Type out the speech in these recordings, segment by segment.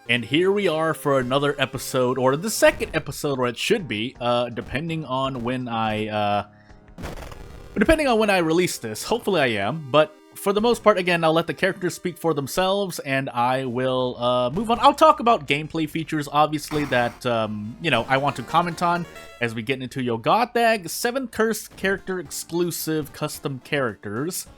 And here we are for another episode, or the second episode, or it should be, depending on when I release this. Hopefully I am, but for the most part, again, I'll let the characters speak for themselves, and I will move on. I'll talk about gameplay features, obviously, that, I want to comment on as we get into Yogadag 7 Cursed Character Exclusive Custom Characters.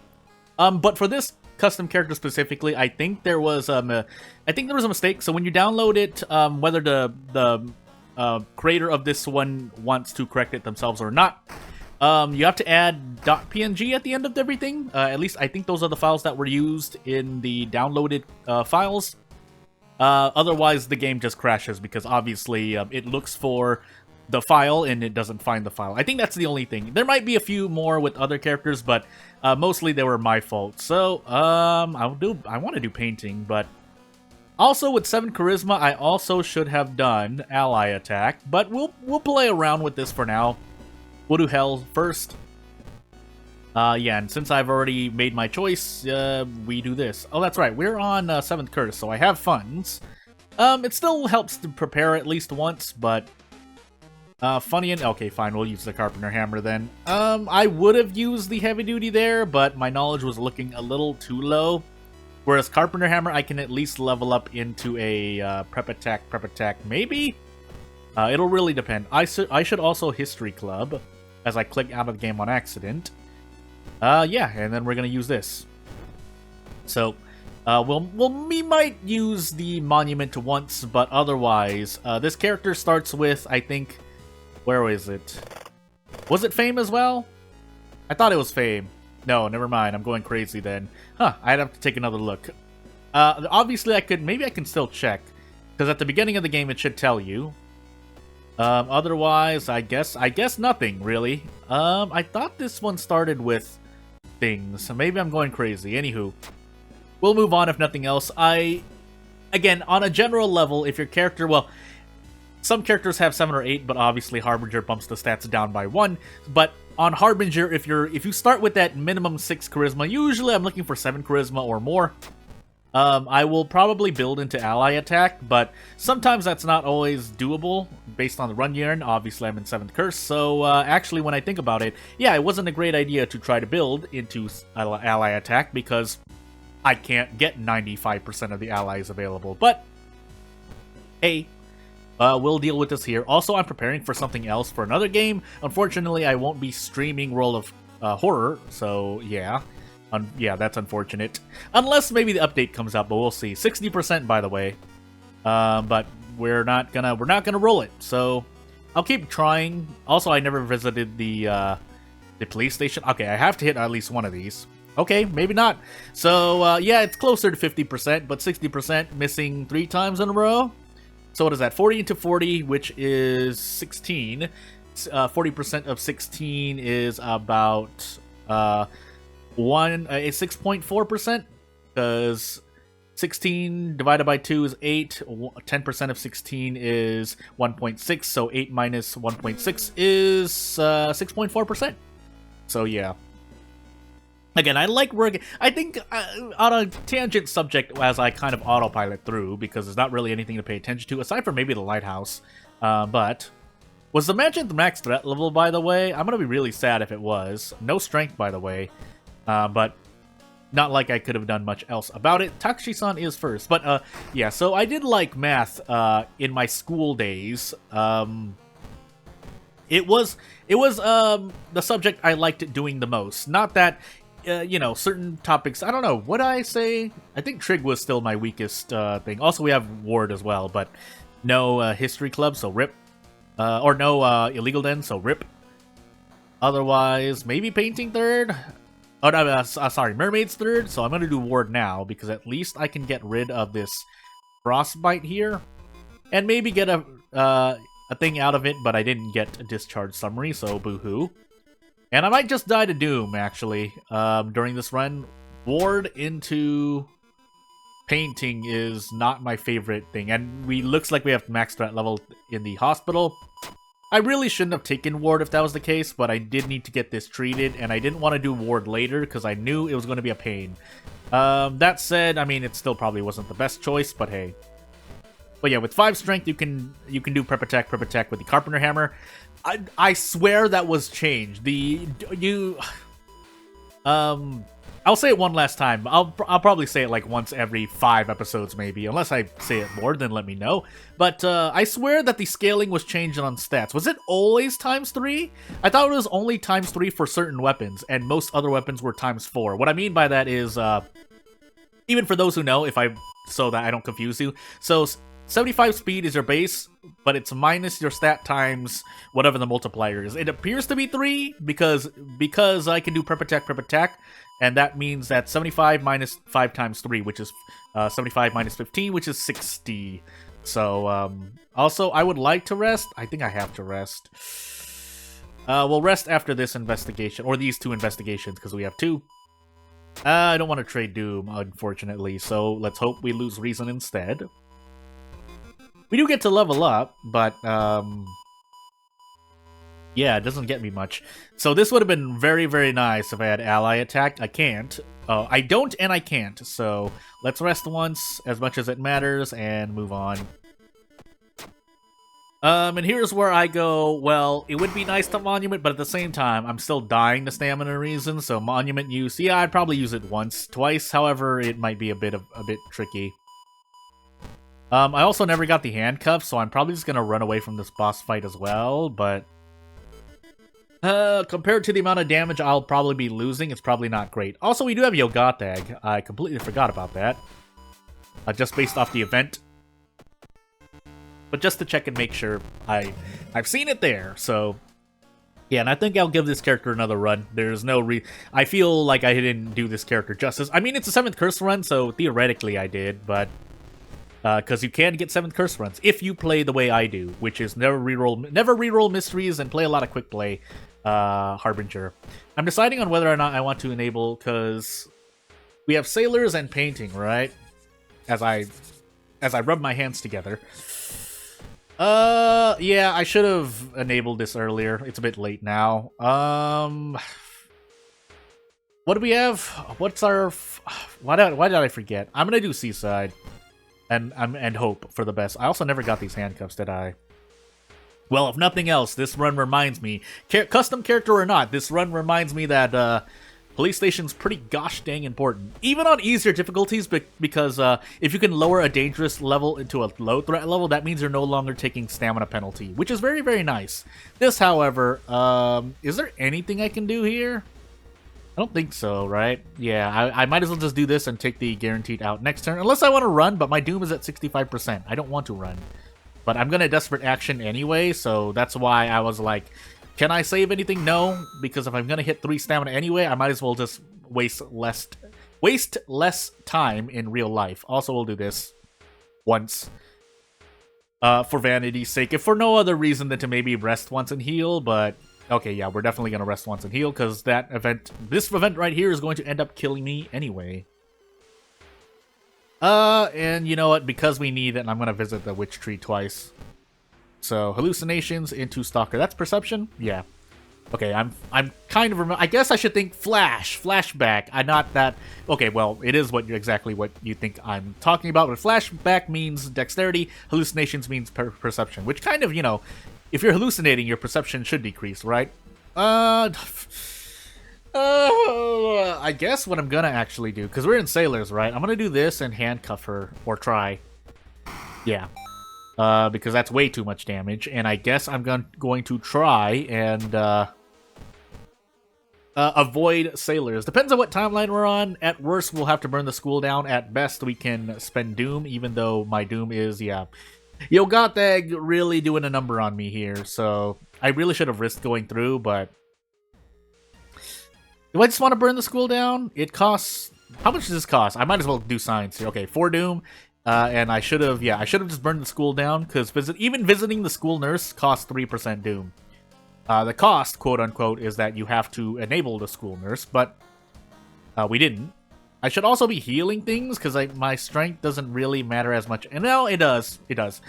But for this custom character specifically, I think there was a mistake. So when you download it, whether the creator of this one wants to correct it themselves or not, you have to add .png at the end of everything. At least I think those are the files that were used in the downloaded files. Otherwise, the game just crashes because obviously it looks for the file and it doesn't find the file. I think that's the only thing. There might be a few more with other characters, but mostly they were my fault. So I want to do painting, but also with 7 charisma, I also should have done ally attack, but we'll play around with this for now. We'll do hell first. Yeah, and since I've already made my choice, we do this. Oh, that's right. We're on 7th curse, so I have funds. It still helps to prepare at least once, but funny and okay, fine. We'll use the Carpenter Hammer then. I would have used the heavy duty there, but my knowledge was looking a little too low. Whereas Carpenter Hammer, I can at least level up into a prep attack, maybe. It'll really depend. I should also History Club, as I click out of the game on accident. Yeah, and then we're gonna use this. So, we might use the Monument once, but otherwise, this character starts with, I think, where is it? Was it Fame as well? I thought it was Fame. No, never mind. I'm going crazy then. Huh, I'd have to take another look. Obviously, maybe I can still check, because at the beginning of the game, it should tell you. Otherwise, I guess nothing, really. I thought this one started with things, so maybe I'm going crazy. Anywho, we'll move on if nothing else. Again, on a general level, if your character, well, some characters have 7 or 8, but obviously Harbinger bumps the stats down by 1. But on Harbinger, if you start with that minimum 6 charisma, usually I'm looking for 7 charisma or more. I will probably build into ally attack, but sometimes that's not always doable based on the run year. Obviously, I'm in 7th curse, so actually, when I think about it, yeah, it wasn't a great idea to try to build into ally attack because I can't get 95% of the allies available. But hey, we'll deal with this here. Also, I'm preparing for something else for another game. Unfortunately, I won't be streaming World of Horror, so yeah. Yeah, that's unfortunate. Unless maybe the update comes out, but we'll see. 60%, by the way. But we're not gonna roll it. So I'll keep trying. Also, I never visited the police station. Okay, I have to hit at least one of these. Okay, maybe not. So yeah, it's closer to 50%, but 60% missing 3 times in a row. So what is that? 40 into 40, which is 16. 40% of 16 is about it's 6.4%, because 16 divided by 2 is 8, 10% of 16 is 1.6, so 8 minus 1.6 is 6.4%. So yeah. Again, I like working. I think on a tangent subject as I kind of autopilot through, because there's not really anything to pay attention to, aside from maybe the lighthouse. But was the magic the max threat level, by the way? I'm going to be really sad if it was. No strength, by the way. But not like I could have done much else about it. Takushi-san is first. But yeah, so I did like math in my school days. It was the subject I liked doing the most. Not that, certain topics, I don't know, would I say? I think Trig was still my weakest thing. Also, we have Ward as well, but no History Club, so rip. Or no Illegal Den, so rip. Otherwise, maybe Painting third? Oh, no, sorry, Mermaid's third, so I'm going to do Ward now, because at least I can get rid of this Frostbite here. And maybe get a thing out of it, but I didn't get a Discharge Summary, so boo-hoo. And I might just die to Doom, actually, during this run. Ward into Painting is not my favorite thing, and looks like we have max threat level in the hospital. I really shouldn't have taken Ward if that was the case, but I did need to get this treated, and I didn't want to do Ward later because I knew it was going to be a pain. That said, I mean, it still probably wasn't the best choice, but hey. But yeah, with 5 strength, you can do prep attack with the Carpenter Hammer. I swear that was changed. I'll say it one last time. I'll probably say it like once every 5 episodes, maybe. Unless I say it more, then let me know. But I swear that the scaling was changed on stats. Was it always ×3? I thought it was only ×3 for certain weapons, and most other weapons were ×4. What I mean by that is, even for those who know, so that I don't confuse you. So 75 speed is your base, but it's minus your stat times whatever the multiplier is. It appears to be 3 because I can do prep attack, and that means that 75 minus 5 times 3, which is 75 minus 15, which is 60. So, also, I would like to rest. I think I have to rest. We'll rest after this investigation, or these 2 investigations, because we have 2. I don't want to trade Doom, unfortunately, so let's hope we lose Reason instead. We do get to level up, but, yeah, it doesn't get me much. So this would have been very, very nice if I had ally attacked. I can't. I don't and I can't, so let's rest once, as much as it matters, and move on. And here's where I go, well, it would be nice to Monument, but at the same time, I'm still dying to Stamina Reason, so Monument use, yeah, I'd probably use it once, twice, however, it might be a bit tricky. I also never got the handcuffs, so I'm probably just gonna run away from this boss fight as well, but compared to the amount of damage I'll probably be losing, it's probably not great. Also, we do have Yogatag. I completely forgot about that. Just based off the event. But just to check and make sure, I've seen it there, so yeah, and I think I'll give this character another run. There's no I feel like I didn't do this character justice. I mean, it's a 7th curse run, so theoretically I did, but because you can get 7th curse runs if you play the way I do, which is never reroll mysteries and play a lot of quick play Harbinger. I'm deciding on whether or not I want to enable, because we have sailors and painting, right? As I rub my hands together. Yeah, I should have enabled this earlier. It's a bit late now. What do we have? What's our? Why did I forget? I'm gonna do Seaside. And hope for the best. I also never got these handcuffs, did I? Well, if nothing else, this run reminds me, custom character or not, this run reminds me that police station's pretty gosh dang important. Even on easier difficulties, because if you can lower a dangerous level into a low threat level, that means you're no longer taking stamina penalty, which is very, very nice. This, however, is there anything I can do here? I don't think so, right? Yeah, I might as well just do this and take the guaranteed out next turn. Unless I want to run, but my Doom is at 65%. I don't want to run. But I'm going to Desperate Action anyway, so that's why I was like, can I save anything? No, because if I'm going to hit 3 stamina anyway, I might as well just waste less time in real life. Also, we'll do this once. For vanity's sake, if for no other reason than to maybe rest once and heal, but okay, yeah, we're definitely going to rest once and heal, because this event right here is going to end up killing me anyway. And you know what, because we need it, I'm going to visit the Witch Tree twice. So, hallucinations into Stalker. That's perception? Yeah. Okay, I'm kind of, I guess I should think flashback. I'm not that, okay, well, it is exactly what you think I'm talking about, but flashback means dexterity, hallucinations means perception, which kind of, you know, if you're hallucinating, your perception should decrease, right? I guess what I'm gonna actually do, because we're in Sailors, right? I'm gonna do this and handcuff her, or try. Yeah. Because that's way too much damage, and I guess I'm going to try and avoid Sailors. Depends on what timeline we're on. At worst, we'll have to burn the school down. At best, we can spend Doom, even though my Doom is, yeah. Yogatag really doing a number on me here, so I really should have risked going through, but do I just want to burn the school down? It costs, how much does this cost? I might as well do science here. Okay, 4 Doom, and I should have just burned the school down, because even visiting the school nurse costs 3% Doom. The cost, quote unquote, is that you have to enable the school nurse, but we didn't. I should also be healing things, because my strength doesn't really matter as much. And no, it does. It does.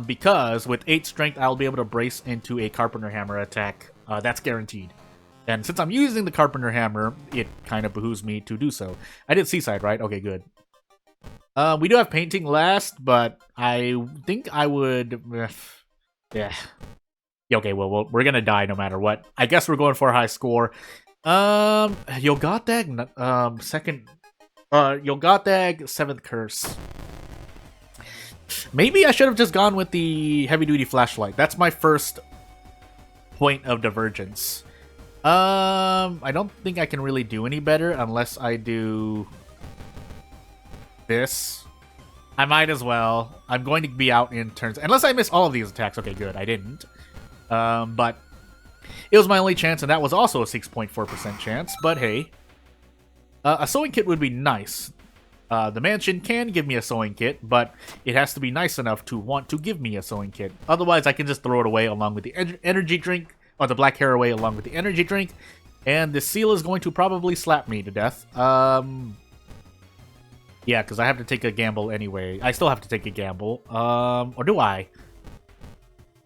Because with 8 strength, I'll be able to brace into a Carpenter Hammer attack. That's guaranteed. And since I'm using the Carpenter Hammer, it kind of behooves me to do so. I did Seaside, right? Okay, good. We do have painting last, but I think I would... Yeah. Okay, well, we're gonna die no matter what. I guess we're going for a high score. Yogatag, second... Yogatag, 7th curse. Maybe I should have just gone with the heavy-duty flashlight. That's my first point of divergence. I don't think I can really do any better unless I do this. I might as well. I'm going to be out in turns. Unless I miss all of these attacks. Okay, good. I didn't. But it was my only chance, and that was also a 6.4% chance. But hey, a sewing kit would be nice. The mansion can give me a sewing kit, but it has to be nice enough to want to give me a sewing kit. Otherwise, I can just throw it away along with the energy drink, or the black hair away along with the energy drink, and the seal is going to probably slap me to death. Yeah, because I have to take a gamble anyway. I still have to take a gamble. Or do I?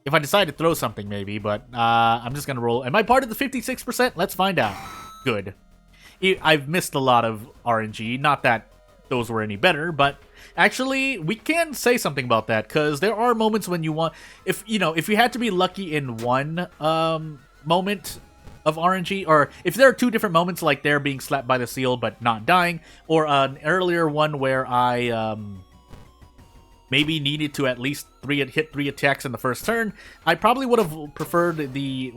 If I decide to throw something, maybe, but I'm just going to roll. Am I part of the 56%? Let's find out. Good. I've missed a lot of RNG. Not that those were any better, but actually, we can say something about that, because there are moments when you want... If you had to be lucky in one moment of RNG, or if there are two different moments, like there being slapped by the seal but not dying, or an earlier one where I maybe needed to at least hit 3 attacks in the first turn, I probably would have preferred the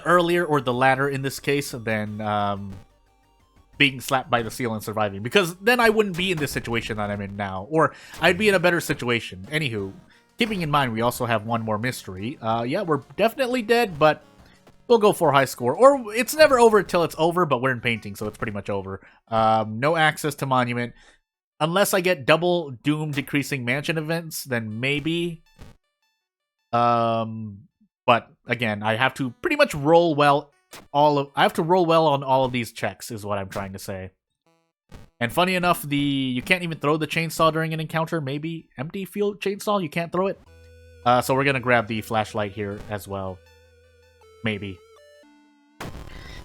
earlier or the latter in this case than being slapped by the seal and surviving, because then I wouldn't be in this situation that I'm in now, or I'd be in a better situation. Anywho, keeping in mind we also have one more mystery. Yeah, we're definitely dead, but we'll go for a high score. Or it's never over until it's over, but we're in painting, so it's pretty much over. No access to monument. Unless I get double doom decreasing mansion events, then maybe. But again, I have to pretty much roll well. I have to roll well on all of these checks, is what I'm trying to say. And funny enough, you can't even throw the chainsaw during an encounter. Maybe empty field chainsaw, you can't throw it. So we're gonna grab the flashlight here as well. Maybe.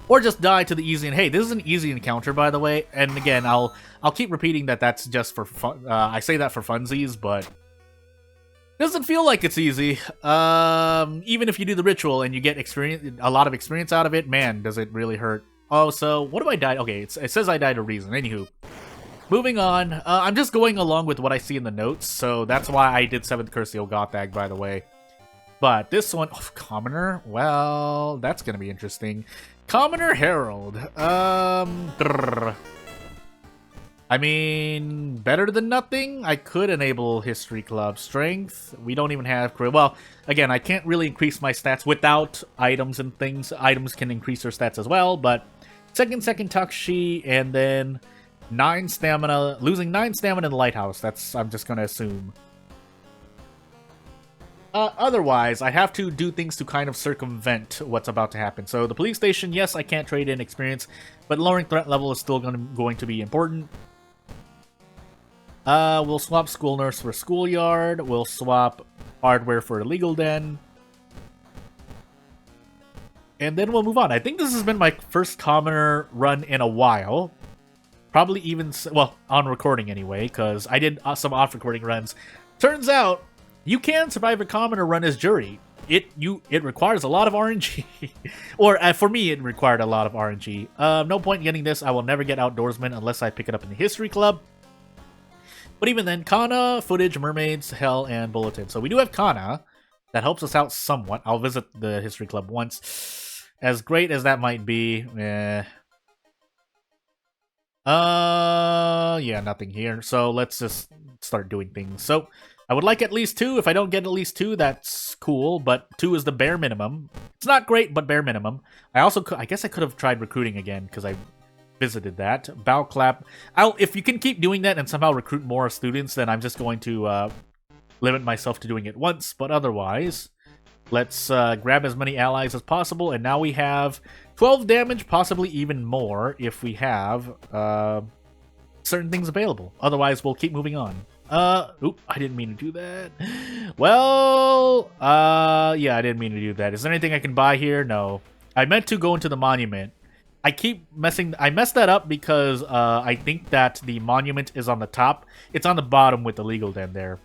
Or just die to the easy. And hey, this is an easy encounter, by the way. And again, I'll keep repeating that that's just for fun. I say that for funsies, but doesn't feel like it's easy. Even if you do the ritual and you get a lot of experience out of it, man, does it really hurt. Oh, so what do I die? Okay, it says I died a reason. Anywho, moving on. I'm just going along with what I see in the notes, so that's why I did 7th Curse the Gothag, by the way. But this one, Commoner, well, that's gonna be interesting. Commoner Herald. I mean, better than nothing. I could enable History Club Strength. We don't even have... Well, again, I can't really increase my stats without items and things. Items can increase their stats as well, but... Second Takshi, and then 9 stamina. Losing 9 stamina in the Lighthouse. That's... I'm just gonna assume. Otherwise, I have to do things to kind of circumvent what's about to happen. So, the police station, yes, I can't trade in experience, but lowering threat level is still going to be important. We'll swap school nurse for schoolyard. We'll swap hardware for illegal den. And then we'll move on. I think this has been my first commoner run in a while. Probably even, well, on recording anyway, because I did some off-recording runs. Turns out, you can survive a commoner run as jury. It requires a lot of RNG. Or, for me, it required a lot of RNG. No point in getting this. I will never get Outdoorsman unless I pick it up in the History Club. But even then, Kana, Footage, Mermaids, Hell, and Bulletin. So we do have Kana. That helps us out somewhat. I'll visit the History Club once. As great as that might be, yeah, nothing here. So let's just start doing things. So I would like at least 2. If I don't get at least 2, that's cool. But 2 is the bare minimum. It's not great, but bare minimum. I guess I could have tried recruiting again because I visited that. Bow clap. If you can keep doing that and somehow recruit more students, then I'm just going to limit myself to doing it once. But otherwise, let's grab as many allies as possible. And now we have 12 damage, possibly even more if we have certain things available. Otherwise, we'll keep moving on. Oop, I didn't mean to do that. Well, yeah, I didn't mean to do that. Is there anything I can buy here? No. I meant to go into the monument. I messed that up because I think that the monument is on the top. It's on the bottom with the legal den there.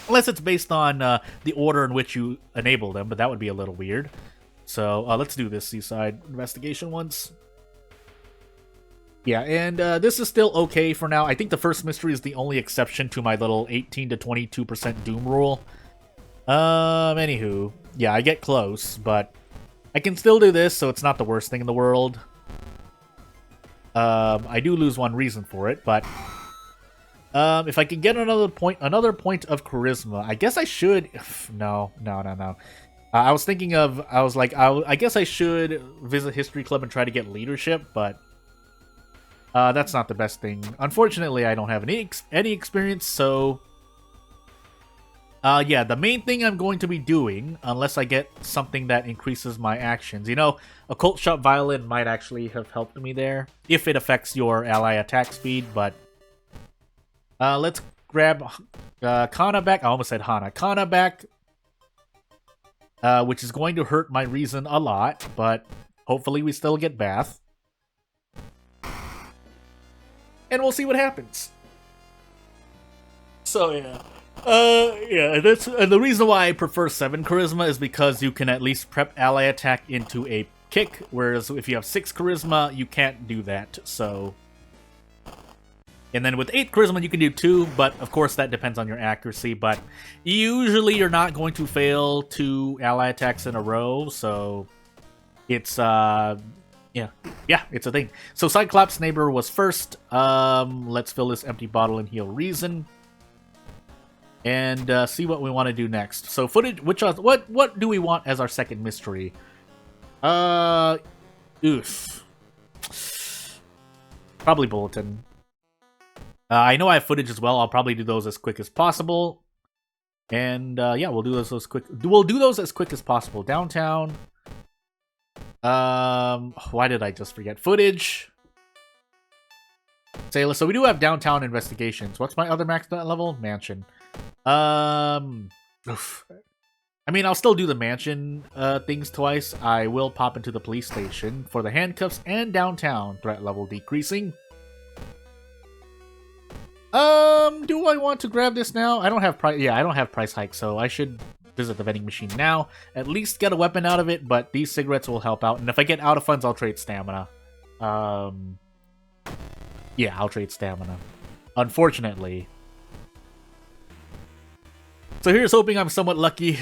Unless it's based on the order in which you enable them, but that would be a little weird. So let's do this seaside investigation once. Yeah, and this is still okay for now. I think the first mystery is the only exception to my little 18 to 22% doom rule. Anywho, yeah, I get close, but I can still do this, so it's not the worst thing in the world. I do lose one reason for it, but if I can get another point of charisma, I guess I should. No. I was thinking of. I was like, I guess I should visit History Club and try to get leadership, but that's not the best thing. Unfortunately, I don't have any experience, so yeah, the main thing I'm going to be doing, unless I get something that increases my actions, you know, Occult Shop Violin might actually have helped me there, if it affects your ally attack speed, but let's grab Kana back. I almost said Hana. Kana back, which is going to hurt my reason a lot, but hopefully we still get Bath. And we'll see what happens. So, yeah. Yeah, and the reason why I prefer 7 charisma is because you can at least prep ally attack into a kick, whereas if you have 6 charisma, you can't do that, so... And then with 8 charisma, you can do 2, but of course that depends on your accuracy, but usually you're not going to fail 2 ally attacks in a row, so... It's, yeah, it's a thing. So Cyclops' neighbor was first. Let's fill this empty bottle and heal reason. And see what we want to do next. So footage, what do we want as our second mystery? Oof. Probably bulletin. I know I have footage as well. I'll probably do those as quick as possible. And yeah, we'll do those as quick. We'll do those as quick as possible. Downtown. Why did I just forget footage? Sailor. So we do have downtown investigations. What's my other max level? Mansion. Oof. I mean, I'll still do the mansion things twice. I will pop into the police station for the handcuffs and downtown threat level decreasing. Do I want to grab this now? I don't have price. Yeah, I don't have price hike, so I should visit the vending machine now. At least get a weapon out of it, but these cigarettes will help out. And if I get out of funds, I'll trade stamina. Yeah, I'll trade stamina. Unfortunately. So here's hoping I'm somewhat lucky.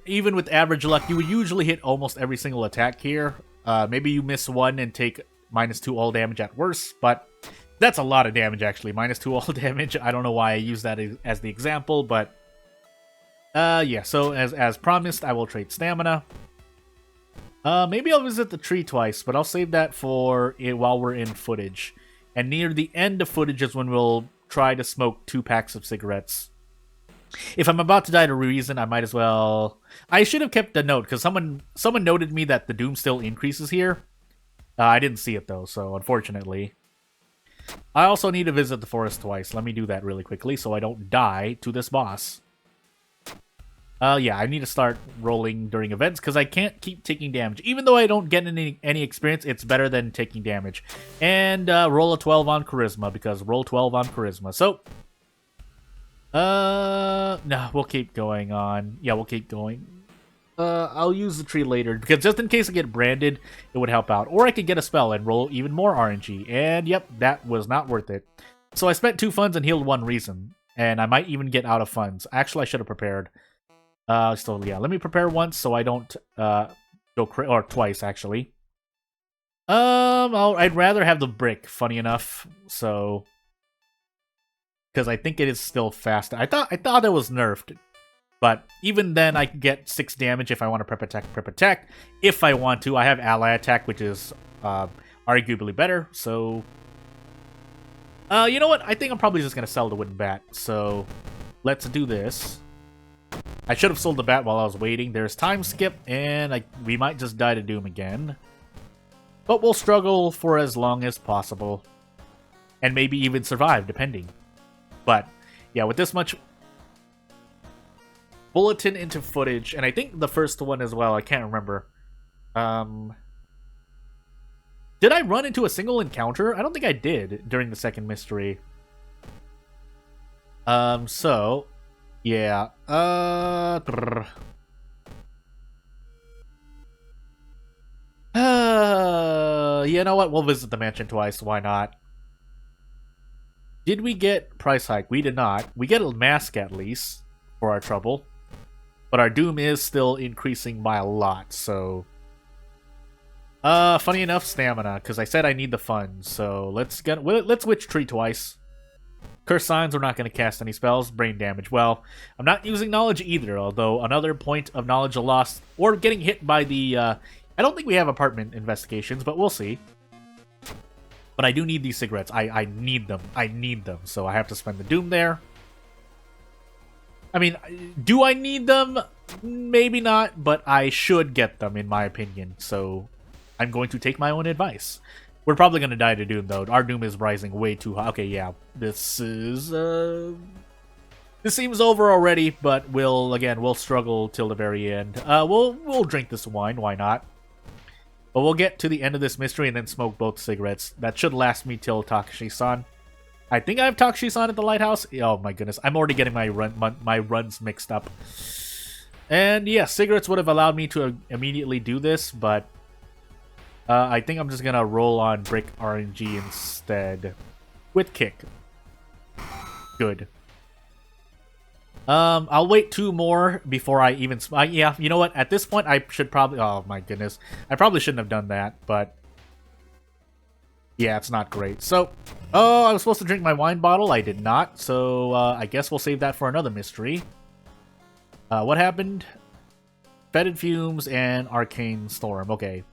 Even with average luck, you would usually hit almost every single attack here. Maybe you miss one and take -2 all damage at worst, but that's a lot of damage actually. -2 all damage. I don't know why I use that as the example, but yeah. So as promised, I will trade stamina. Maybe I'll visit the tree twice, but I'll save that for while we're in footage. And near the end of footage is when we'll try to smoke 2 packs of cigarettes. If I'm about to die to reason, I might as well... I should have kept a note, because someone noted me that the doom still increases here. I didn't see it, though, so unfortunately. I also need to visit the forest twice. Let me do that really quickly, so I don't die to this boss. Yeah, I need to start rolling during events, because I can't keep taking damage. Even though I don't get any experience, it's better than taking damage. And roll a 12 on Charisma, because roll 12 on Charisma. So... no, we'll keep going on. Yeah, we'll keep going. I'll use the tree later, because just in case I get branded, it would help out. Or I could get a spell and roll even more RNG. And yep, that was not worth it. So I spent 2 funds and healed 1 reason. And I might even get out of funds. Actually, I should have prepared. So yeah, let me prepare once so I don't, go or twice, actually. I'd rather have the brick, funny enough, so... Because I think it is still faster. I thought it was nerfed. But even then, I can get 6 damage if I want to prep attack. If I want to. I have ally attack, which is arguably better. So, you know what? I think I'm probably just going to sell the wooden bat. So, let's do this. I should have sold the bat while I was waiting. There's time skip, and we might just die to doom again. But we'll struggle for as long as possible. And maybe even survive, depending. But, yeah, with this much bulletin into footage, and I think the first one as well, I can't remember. Did I run into a single encounter? I don't think I did during the second mystery. So, yeah. You know what? We'll visit the mansion twice. Why not? Did we get price hike? We did not. We get a mask at least for our trouble. But our doom is still increasing by a lot, so... funny enough, stamina, because I said I need the funds, so let's witch tree twice. Curse signs, we're not going to cast any spells. Brain damage, well, I'm not using knowledge either, although another point of knowledge lost, or getting hit by the, I don't think we have apartment investigations, but we'll see. But I do need these cigarettes. I need them. I need them, so I have to spend the doom there. I mean, do I need them? Maybe not, but I should get them, in my opinion, so I'm going to take my own advice. We're probably going to die to doom, though. Our doom is rising way too high. Okay, yeah, this is, this seems over already, but we'll struggle till the very end. We'll drink this wine, why not? But we'll get to the end of this mystery and then smoke both cigarettes. That should last me till Takashi-san. I think I have Takashi-san at the lighthouse. Oh my goodness, I'm already getting my runs mixed up. And yeah, cigarettes would have allowed me to immediately do this, but I think I'm just gonna roll on Brick RNG instead. With Kick. Good. I'll wait 2 more before I even... yeah, you know what? At this point, I should probably... Oh my goodness. I probably shouldn't have done that, but... yeah, it's not great. So, oh, I was supposed to drink my wine bottle. I did not, so I guess we'll save that for another mystery. What happened? Fetid Fumes and Arcane Storm. Okay.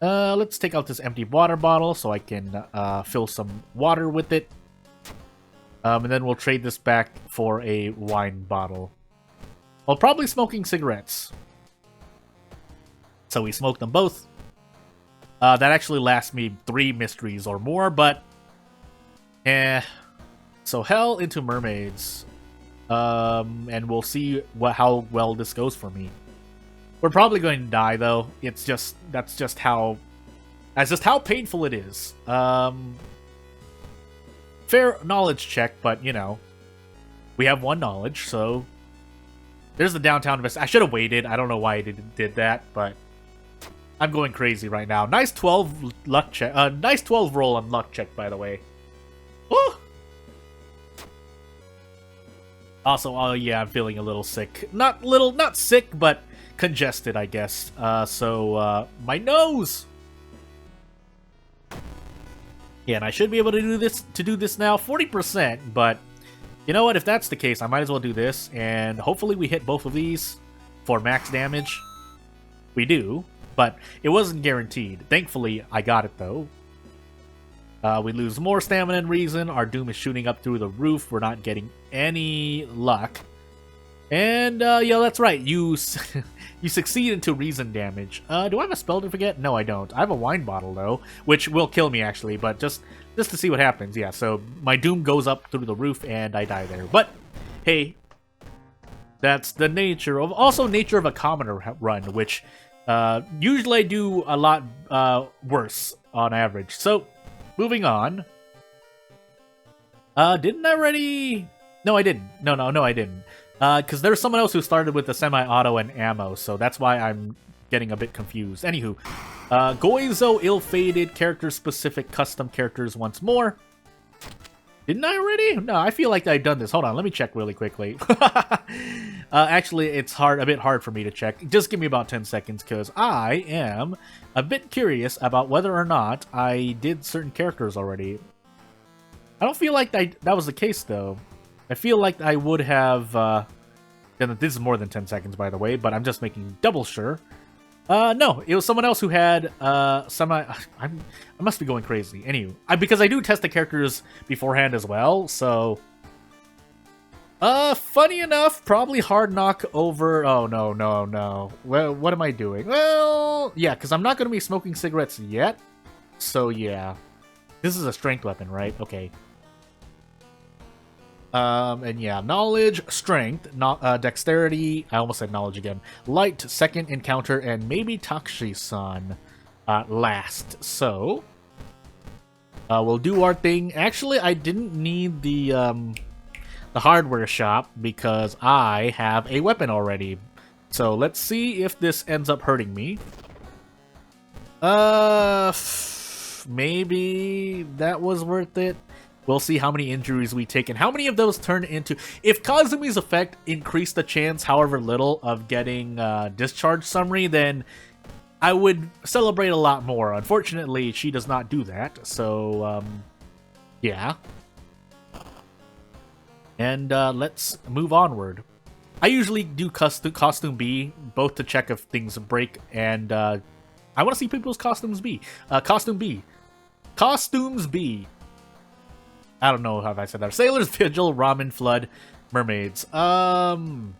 Let's take out this empty water bottle so I can fill some water with it. And then we'll trade this back for a wine bottle. Well, probably smoking cigarettes. So we smoke them both. That actually lasts me 3 mysteries or more, but... So Hell into Mermaids. And we'll see how well this goes for me. We're probably going to die, though. It's just... That's just how painful it is. Fair knowledge check, but, you know. We have 1 knowledge, so... There's the downtown invest. I should have waited. I don't know why I did that, but... I'm going crazy right now. Nice 12 luck check. Nice 12 roll on luck check, by the way. Oh! Also, oh yeah, I'm feeling a little sick. Not sick, but congested, I guess. My nose! Yeah, and I should be able to do this now. 40%, but you know what? If that's the case, I might as well do this, and hopefully we hit both of these for max damage. We do, but it wasn't guaranteed. Thankfully, I got it, though. We lose more stamina and reason. Our doom is shooting up through the roof. We're not getting any luck. And, yeah, that's right. You succeed into reason damage. Do I have a spell to forget? No, I don't. I have a wine bottle, though, which will kill me, actually, but just to see what happens. Yeah, so my doom goes up through the roof, and I die there. But, hey, that's the nature of a commoner run, which usually I do a lot worse on average. So, moving on. Didn't I already... No, I didn't. No, I didn't. Because there's someone else who started with the semi-auto and ammo, so that's why I'm getting a bit confused. Anywho, Goizo, ill-fated, character-specific, custom characters once more. Didn't I already? No, I feel like I've done this. Hold on, let me check really quickly. Actually, it's a bit hard for me to check. Just give me about 10 seconds, because I am a bit curious about whether or not I did certain characters already. I don't feel like that was the case, though. I feel like I would have... this is more than 10 seconds, by the way, but I'm just making double sure. No, it was someone else who had I must be going crazy. Anyway, because I do test the characters beforehand as well, so... funny enough, probably hard knock over... Oh, no. Well, what am I doing? Well, yeah, because I'm not going to be smoking cigarettes yet. So, yeah. This is a strength weapon, right? Okay. And yeah, knowledge, strength, dexterity, I almost said knowledge again, light, second encounter, and maybe Takashi-san. last. So we'll do our thing. Actually, I didn't need the hardware shop because I have a weapon already. So let's see if this ends up hurting me. Maybe that was worth it. We'll see how many injuries we take and how many of those turn into... If Kazumi's effect increased the chance, however little, of getting discharge summary, then I would celebrate a lot more. Unfortunately, she does not do that, so, yeah. And let's move onward. I usually do costume B, both to check if things break, and I want to see people's costumes B. Costume B. Costumes B. I don't know how I said that. Sailor's Vigil, Ramen Flood, Mermaids. Town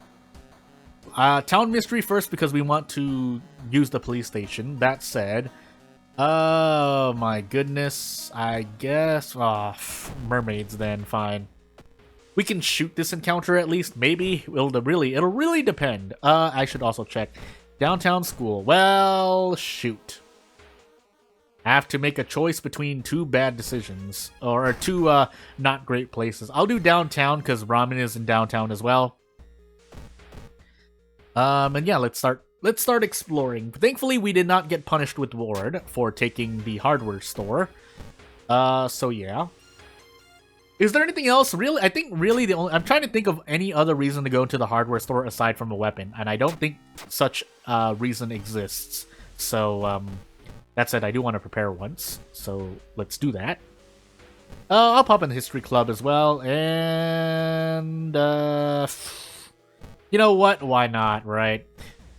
Mystery first because we want to use the police station. That said, oh my goodness. I guess, Mermaids then, fine. We can shoot this encounter at least. Maybe it'll really depend. I should also check downtown school. Well, shoot. I have to make a choice between two bad decisions, or two not great places. I'll do downtown because ramen is in downtown as well. And yeah, let's start exploring. Thankfully, we did not get punished with Ward for taking the hardware store. So yeah. Is there anything else? Really, I think really I'm trying to think of any other reason to go into the hardware store aside from a weapon, and I don't think such reason exists. So that said, I do want to prepare once, so let's do that. I'll pop in the history club as well, and you know what? Why not, right?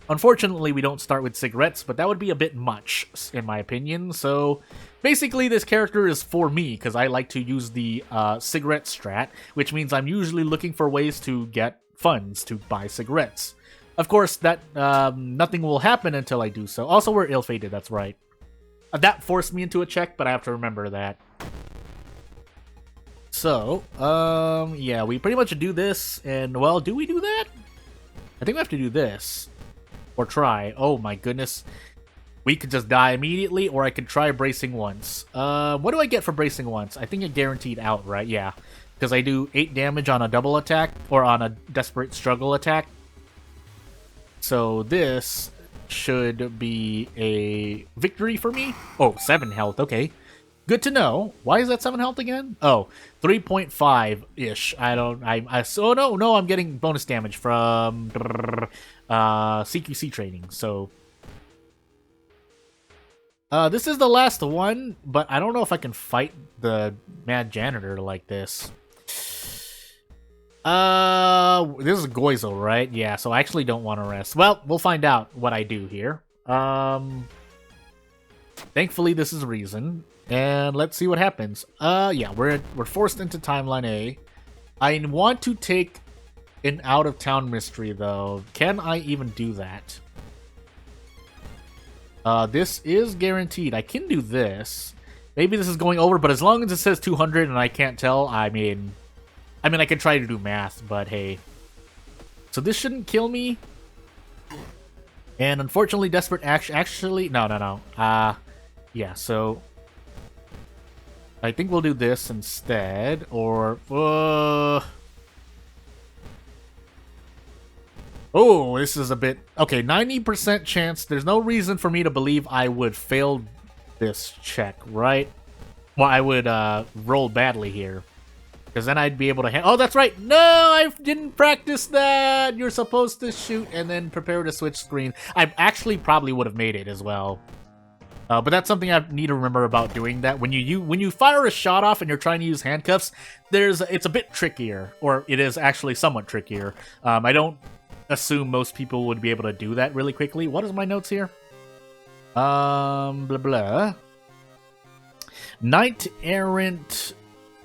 Unfortunately, we don't start with cigarettes, but that would be a bit much, in my opinion. So basically, this character is for me, because I like to use the cigarette strat, which means I'm usually looking for ways to get funds to buy cigarettes. Of course, that nothing will happen until I do so. Also, we're ill-fated, that's right. That forced me into a check, but I have to remember that. So, yeah, we pretty much do this, and, well, do we do that? I think we have to do this. Or try. Oh my goodness. We could just die immediately, or I could try bracing once. What do I get for bracing once? I think it guaranteed out, right? Yeah. Because I do 8 damage on a double attack, or on a desperate struggle attack. So this should be a victory for me. Oh, 7 health, okay. Good to know. Why is that 7 health again? Oh, 3.5-ish. So no, I'm getting bonus damage from CQC training, so... this is the last one, but I don't know if I can fight the mad janitor like this. This is Goizel, right? Yeah, so I actually don't want to rest. Well, we'll find out what I do here. Thankfully, this is reason. And let's see what happens. Yeah, we're forced into Timeline A. I want to take an out-of-town mystery, though. Can I even do that? This is guaranteed. I can do this. Maybe this is going over, but as long as it says 200 and I can't tell, I mean, I can try to do math, but hey. So this shouldn't kill me. And unfortunately, Desperate actually... No. Yeah, so... I think we'll do this instead, or... Oh, this is a bit... Okay, 90% chance. There's no reason for me to believe I would fail this check, right? Well, I would roll badly here. Because then I'd be able to... Oh, that's right! No, I didn't practice that! You're supposed to shoot and then prepare to switch screen. I actually probably would have made it as well. But that's something I need to remember about doing that. When you fire a shot off and you're trying to use handcuffs, it's a bit trickier. Or it is actually somewhat trickier. I don't assume most people would be able to do that really quickly. What is my notes here? Blah blah. Knight Errant.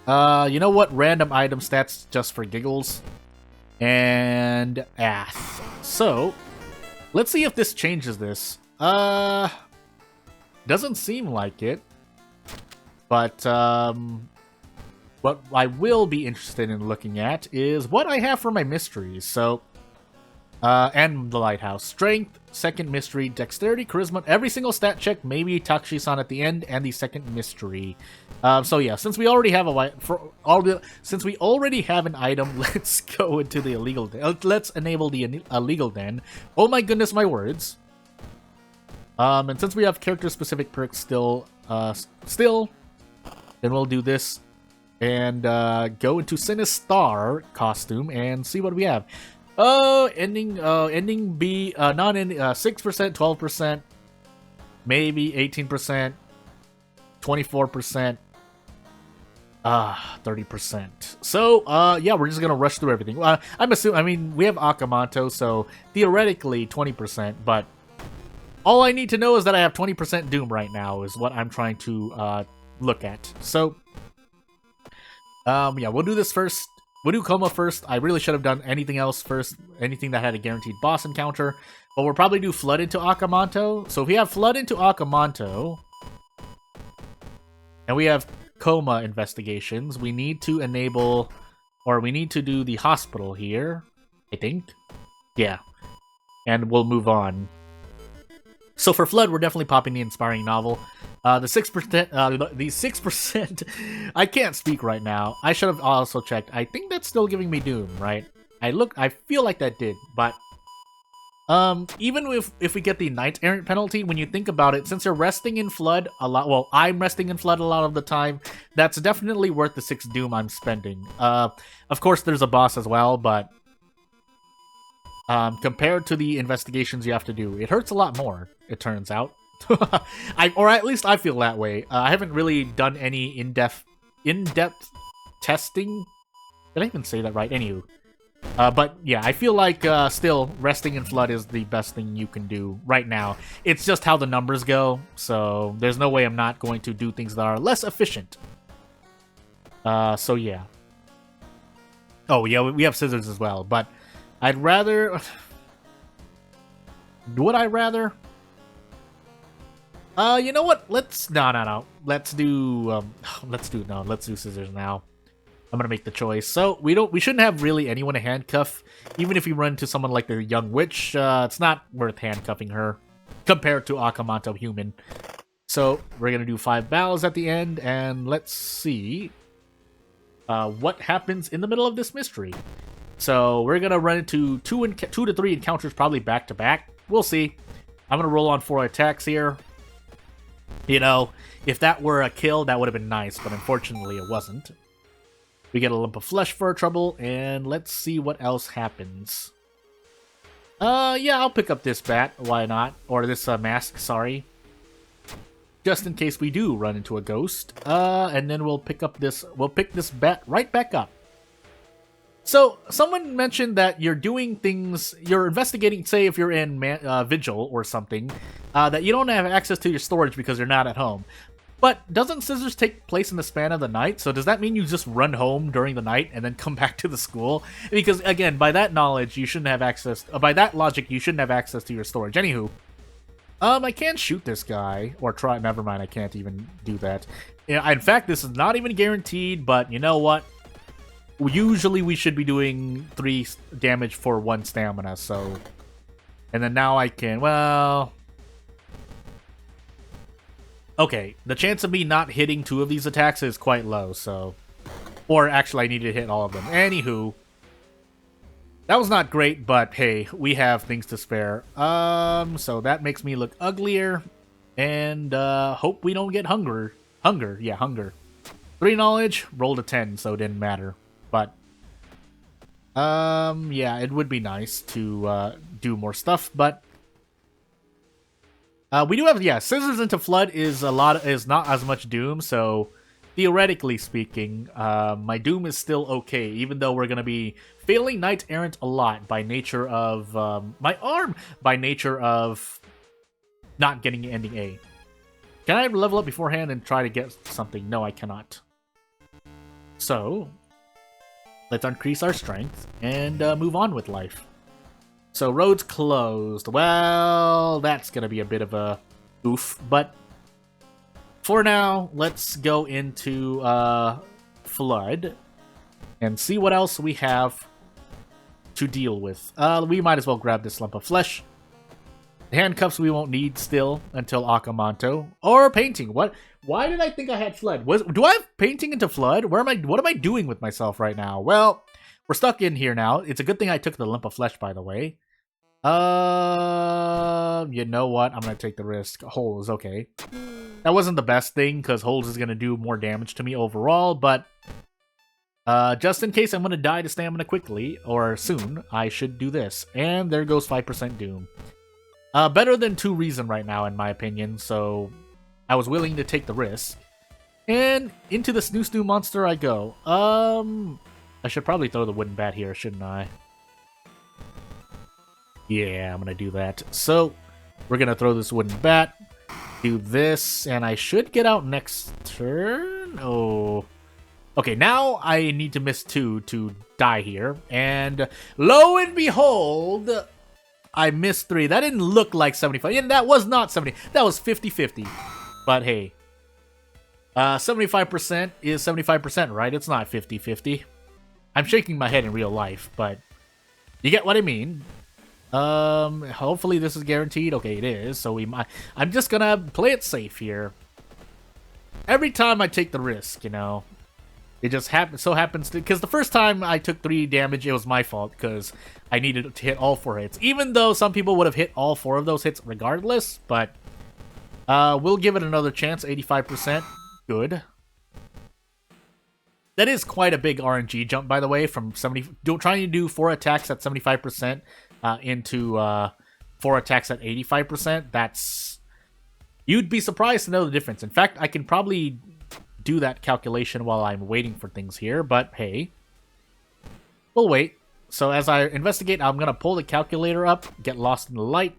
You know what? Random item stats just for giggles. And Ath. So, let's see if this changes this. Doesn't seem like it. But, what I will be interested in looking at is what I have for my mysteries. So, And the lighthouse. Strength, second mystery, dexterity, charisma, every single stat check, maybe Takushi-san at the end, and the second mystery. So yeah, since we already have since we already have an item, let's go into the illegal den. Let's enable the illegal den. Oh my goodness, my words. And since we have character-specific perks still, then we'll do this and go into Sinistar costume and see what we have. Oh, ending B, non-ending, 6%, 12%, maybe 18%, 24%, 30%. So, yeah, we're just gonna rush through everything. I'm assuming, I mean, we have Akamanto, so theoretically 20%, but all I need to know is that I have 20% Doom right now, is what I'm trying to, look at. So, yeah, we'll do this first. We'll do Coma first. I really should have done anything else first. Anything that had a guaranteed boss encounter. But we'll probably do Flood into Akamanto. So if we have Flood into Akamanto, and we have Coma investigations, we need to enable, or we need to do the hospital here, I think. Yeah. And we'll move on. So for Flood, we're definitely popping the Inspiring Novel. The 6%, I can't speak right now. I should have also checked. I think that's still giving me Doom, right? I feel like that did, but even if we get the Knight Errant penalty, when you think about it, since you're resting in Flood a lot, well, I'm resting in Flood a lot of the time, that's definitely worth the 6 Doom I'm spending. Of course, there's a boss as well, but compared to the investigations you have to do, it hurts a lot more, it turns out. Or at least I feel that way. I haven't really done any in-depth testing. Did I even say that right? Anywho. But yeah, I feel like still resting in Flood is the best thing you can do right now. It's just how the numbers go, so there's no way I'm not going to do things that are less efficient. So yeah. Oh yeah, we have scissors as well, but I'd rather... Would I rather? You know what? Let's... No. Let's do scissors now. I'm gonna make the choice. So, we shouldn't have really anyone to handcuff. Even if we run into someone like the young witch, it's not worth handcuffing her compared to Akamanto human. So, we're gonna do 5 battles at the end, and let's see what happens in the middle of this mystery. So, we're gonna run into 2 to 3 encounters probably back to back. We'll see. I'm gonna roll on 4 attacks here. You know, if that were a kill, that would have been nice, but unfortunately it wasn't. We get a lump of flesh for our trouble, and let's see what else happens. Yeah, I'll pick up this bat, why not? Or this mask, sorry. Just in case we do run into a ghost. And then we'll pick this bat right back up. So, someone mentioned that you're doing things, you're investigating, say if you're in Vigil or something, that you don't have access to your storage because you're not at home. But doesn't Scissors take place in the span of the night? So does that mean you just run home during the night and then come back to the school? Because, again, by that knowledge, you shouldn't have access, by that logic, you shouldn't have access to your storage. Anywho, I can shoot this guy, or try, never mind, I can't even do that. In fact, this is not even guaranteed, but you know what? Usually we should be doing 3 damage for 1 stamina, so... And then now I can, well... Okay, the chance of me not hitting 2 of these attacks is quite low, so... Or actually I need to hit all of them. Anywho... That was not great, but hey, we have things to spare. So that makes me look uglier. And, hope we don't get hunger. Yeah, hunger. 3 knowledge, rolled a 10, so it didn't matter. But, yeah, it would be nice to, do more stuff, but... we do have, yeah, Scissors into Flood is not as much Doom, so... Theoretically speaking, my Doom is still okay, even though we're gonna be failing Knight Errant a lot by nature of, my arm, by nature of not getting ending A. Can I level up beforehand and try to get something? No, I cannot. So, let's increase our strength and move on with life. So, roads closed. Well, that's gonna be a bit of a oof, but for now, let's go into Flood and see what else we have to deal with. We might as well grab this lump of flesh. The handcuffs we won't need still until Akamanto. Or painting. What? Why did I think I had flood? Do I have painting into flood? What am I doing with myself right now? Well, we're stuck in here now. It's a good thing I took the lump of flesh, by the way. You know what? I'm gonna take the risk. Holes, okay. That wasn't the best thing, because Holes is gonna do more damage to me overall, but just in case I'm gonna die to stamina quickly, or soon, I should do this. And there goes 5% Doom. Better than 2 Reason right now, in my opinion, so I was willing to take the risk. And into the Snoo monster I go. I should probably throw the wooden bat here, shouldn't I? Yeah, I'm gonna do that. So, we're gonna throw this wooden bat, do this, and I should get out next turn? Oh. Okay, now I need to miss 2 to die here, and lo and behold, I missed 3. That didn't look like 75, and that was not 70, that was 50-50. But hey, 75% is 75%, right? It's not 50-50. I'm shaking my head in real life, but you get what I mean. Hopefully this is guaranteed. Okay, it is. So I'm just gonna play it safe here. Every time I take the risk, you know, it just happens to, because the first time I took 3 damage, it was my fault because I needed to hit all 4 hits. Even though some people would have hit all 4 of those hits regardless, but we'll give it another chance. 85%, good. That is quite a big RNG jump, by the way, from 70. Trying to do 4 attacks at 75%. Into 4 attacks at 85%, that's... You'd be surprised to know the difference. In fact, I can probably do that calculation while I'm waiting for things here, but hey. We'll wait. So as I investigate, I'm going to pull the calculator up, get lost in the light,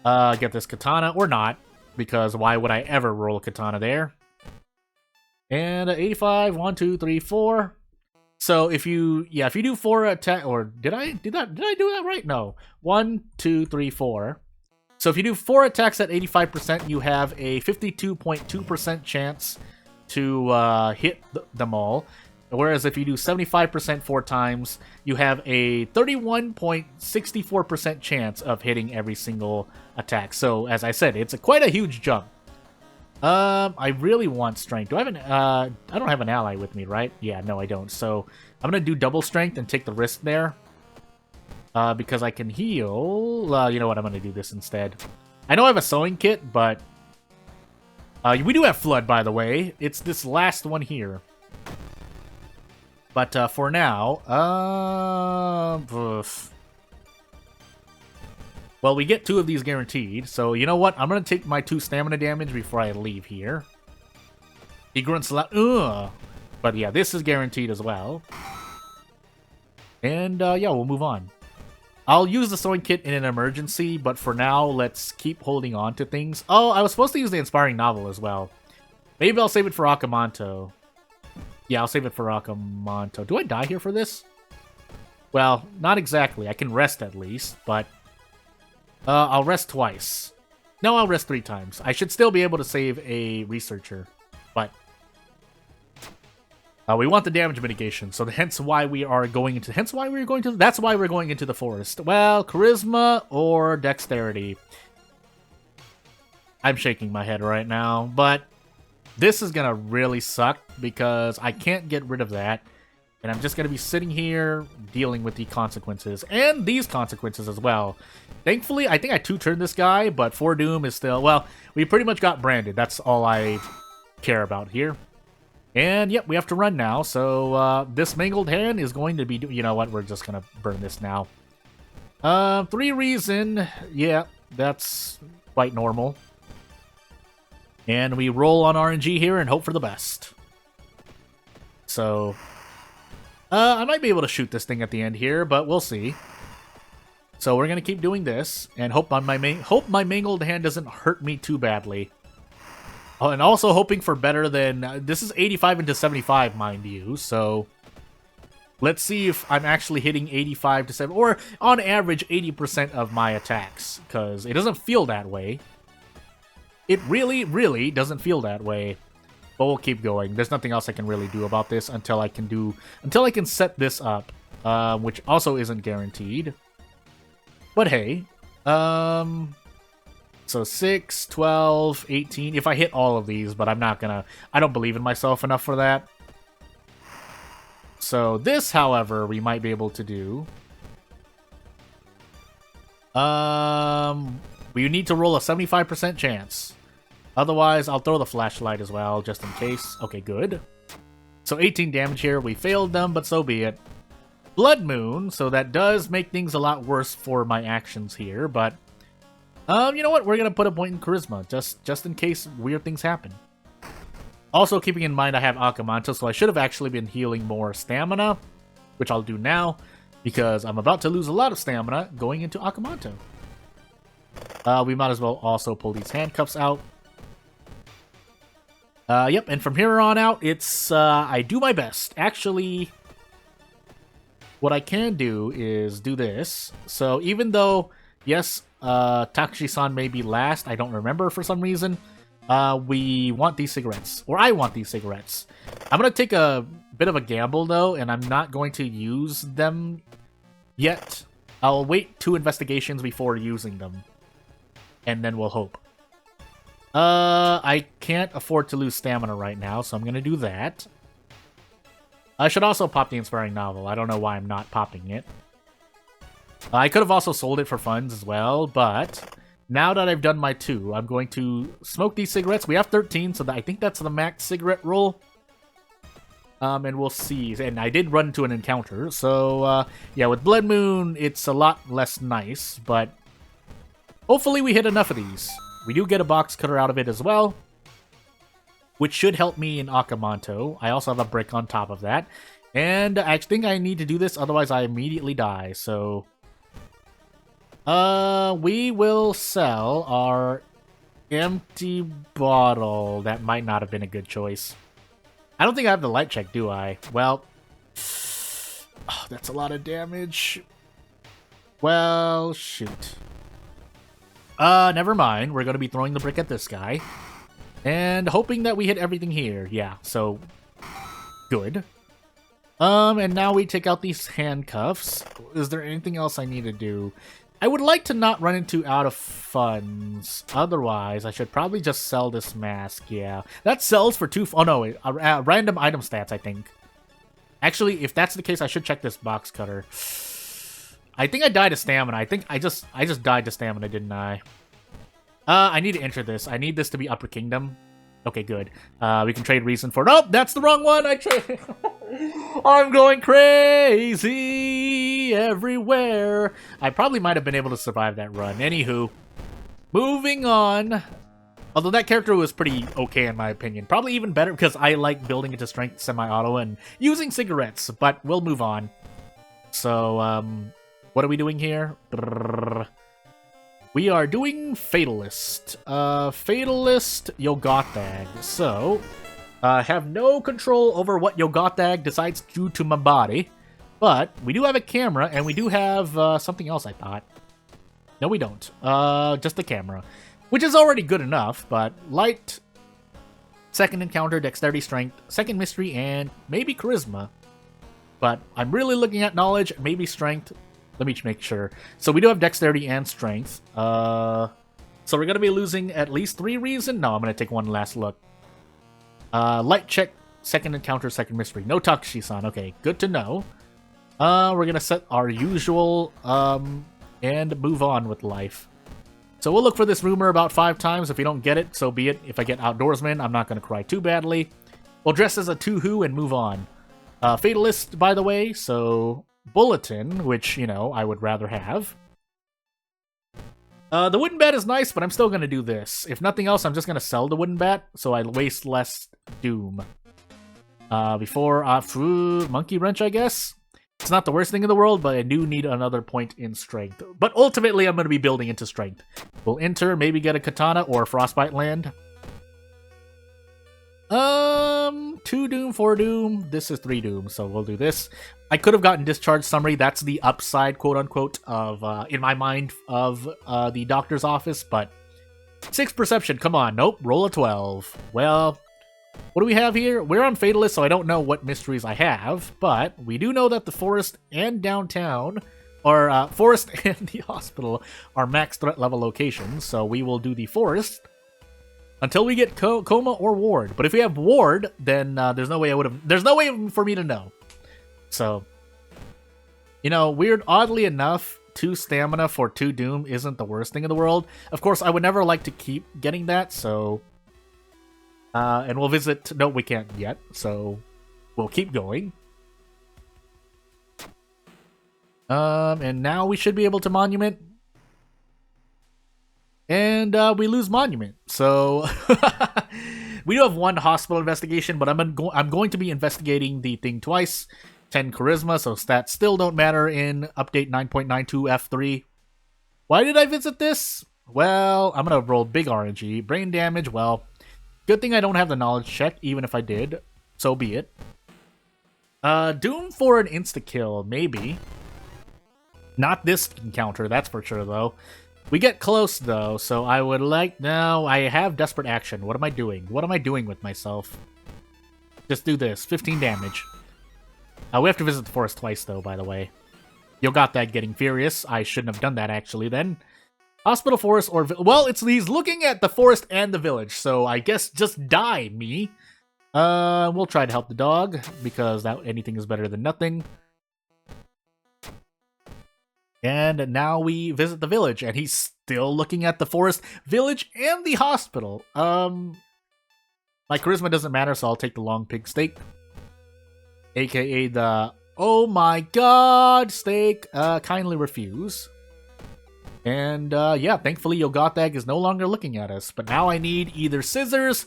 get this katana, or not, because why would I ever roll a katana there? And 85, 1, 2, 3, 4... So if you do 4 attack, or did I do that right? No. 1, 2, 3, 4. So if you do 4 attacks at 85%, you have a 52.2% chance to hit them all. Whereas if you do 75% 4 times, you have a 31.64% chance of hitting every single attack. So as I said, it's quite a huge jump. I really want strength. Do I have an, I don't have an ally with me, right? Yeah, no, I don't. So, I'm gonna do double strength and take the risk there. Because I can heal. You know what, I'm gonna do this instead. I know I have a sewing kit, but... we do have Flood, by the way. It's this last one here. But, for now, well, we get 2 of these guaranteed, so you know what? I'm gonna take my 2 stamina damage before I leave here. He grunts loud. Ugh. But yeah, this is guaranteed as well. And yeah, we'll move on. I'll use the sewing kit in an emergency, but for now, let's keep holding on to things. Oh, I was supposed to use the inspiring novel as well. Maybe I'll save it for Akamanto. Yeah, I'll save it for Akamanto. Do I die here for this? Well, not exactly. I can rest at least, but... I'll rest twice. No, I'll rest 3 times. I should still be able to save a researcher, but we want the damage mitigation, so hence why we are going into. That's why we're going into the forest. Well, charisma or dexterity. I'm shaking my head right now, but this is gonna really suck because I can't get rid of that. And I'm just going to be sitting here dealing with the consequences. And these consequences as well. Thankfully, I think I 2-turned this guy, but 4 Doom is still... Well, we pretty much got branded. That's all I care about here. And, yep, we have to run now. So, this mangled hand is going to be... You know what? We're just going to burn this now. 3 Reason. Yeah, that's quite normal. And we roll on RNG here and hope for the best. So... I might be able to shoot this thing at the end here, but we'll see. So we're gonna keep doing this, and hope my mangled hand doesn't hurt me too badly. Oh, and also hoping for better than... this is 85 into 75, mind you, so... Let's see if I'm actually hitting 85 to 7, or on average 80% of my attacks, because it doesn't feel that way. It really, really doesn't feel that way. But we'll keep going. There's nothing else I can really do about this until I can set this up which also isn't guaranteed. But hey, so 6, 12, 18, if I hit all of these, but I'm not gonna, I don't believe in myself enough for that. So this, however, we might be able to do. We need to roll a 75% chance. Otherwise, I'll throw the flashlight as well, just in case. Okay, good. So 18 damage here. We failed them, but so be it. Blood Moon, so that does make things a lot worse for my actions here, but... you know what? We're gonna put a point in Charisma, just in case weird things happen. Also, keeping in mind I have Akamanto, so I should have actually been healing more stamina, which I'll do now, because I'm about to lose a lot of stamina going into Akamanto. We might as well also pull these handcuffs out. Yep, and from here on out, it's, I do my best. Actually, what I can do is do this. So even though, yes, Takashi-san may be last, I don't remember for some reason, we want these cigarettes. Or I want these cigarettes. I'm going to take a bit of a gamble, though, and I'm not going to use them yet. I'll wait 2 investigations before using them. And then we'll hope. I can't afford to lose stamina right now, so I'm going to do that. I should also pop the Inspiring Novel. I don't know why I'm not popping it. I could have also sold it for funds as well, but now that I've done my 2, I'm going to smoke these cigarettes. We have 13, so I think that's the max cigarette roll. And we'll see. And I did run into an encounter, so yeah, with Blood Moon, it's a lot less nice, but hopefully we hit enough of these. We do get a box cutter out of it as well, which should help me in Akamanto. I also have a brick on top of that. And I think I need to do this, otherwise I immediately die. So, we will sell our empty bottle. That might not have been a good choice. I don't think I have the light check, do I? Well, oh, that's a lot of damage. Well, shoot. Never mind. We're going to be throwing the brick at this guy. And hoping that we hit everything here. Yeah, so good. And now we take out these handcuffs. Is there anything else I need to do? I would like to not run into out of funds. Otherwise, I should probably just sell this mask. Yeah, that sells for 2... Oh, no, random item stats, I think. Actually, if that's the case, I should check this box cutter. I think I died to stamina. I think I just died to stamina, didn't I? I need to enter this. I need this to be Upper Kingdom. Okay, good. We can trade reason for... Nope, that's the wrong one! I'm going crazy everywhere. I probably might have been able to survive that run. Anywho, moving on. Although that character was pretty okay in my opinion. Probably even better because I like building into strength semi-auto and using cigarettes. But we'll move on. So, what are we doing here? We are doing Fatalist. Fatalist Yogothag. So, have no control over what Yogothag decides to do to my body. But, we do have a camera, and we do have something else, I thought. No, we don't. Just the camera. Which is already good enough, but light, second encounter, dexterity, strength, second mystery, and maybe charisma. But I'm really looking at knowledge, maybe strength. Let me make sure. So we do have dexterity and strength. So we're going to be losing at least 3 reason. No, I'm going to take one last look. Light check, second encounter, second mystery. No Takashi-san. Okay, good to know. We're going to set our usual and move on with life. So we'll look for this rumor about 5 times. If we don't get it, so be it. If I get Outdoorsman, I'm not going to cry too badly. We'll dress as a Tuhu and move on. Fatalist, by the way, so Bulletin, which, you know, I would rather have. The wooden bat is nice, but I'm still going to do this. If nothing else, I'm just going to sell the wooden bat, so I waste less doom. Before, Monkey Wrench, I guess? It's not the worst thing in the world, but I do need another point in strength. But ultimately, I'm going to be building into strength. We'll enter, maybe get a katana or frostbite land. 2 doom, 4 doom. This is 3 doom, so we'll do this. I could have gotten discharge summary. That's the upside, quote unquote, of in my mind of the doctor's office. But 6 perception. Come on, nope. Roll a 12. Well, What do we have here? We're on Fatalist, so I don't know what mysteries I have, but we do know that the forest and downtown, or forest and the hospital, are max threat level locations, so we will do the forest until we get Coma or Ward. But if we have Ward, then there's no way there's no way for me to know. So, you know, oddly enough, 2 stamina for 2 doom isn't the worst thing in the world. Of course, I would never like to keep getting that, so... and we'll visit... No, we can't yet, so we'll keep going. And now we should be able to Monument. And we lose Monument, so... We do have 1 hospital investigation, but I'm going to be investigating the thing twice. 10 Charisma, so stats still don't matter in Update 9.92 F3. Why did I visit this? Well, I'm gonna roll big RNG. Brain damage, well... Good thing I don't have the knowledge check, even if I did. So be it. Doom for an insta-kill, maybe. Not this encounter, that's for sure, though. We get close, though, so I would like... No, I have Desperate Action. What am I doing? What am I doing with myself? Just do this. 15 damage. We have to visit the forest twice, though, by the way. You got that getting furious. I shouldn't have done that, actually, then. Hospital, forest, or... Well, he's looking at the forest and the village, so I guess just die, me. We'll try to help the dog, because anything is better than nothing. And now we visit the village, and he's still looking at the forest, village, and the hospital. My charisma doesn't matter, so I'll take the long pig steak. AKA the, oh my god, steak. Kindly refuse. And, yeah, thankfully Yogathag is no longer looking at us. But now I need either scissors,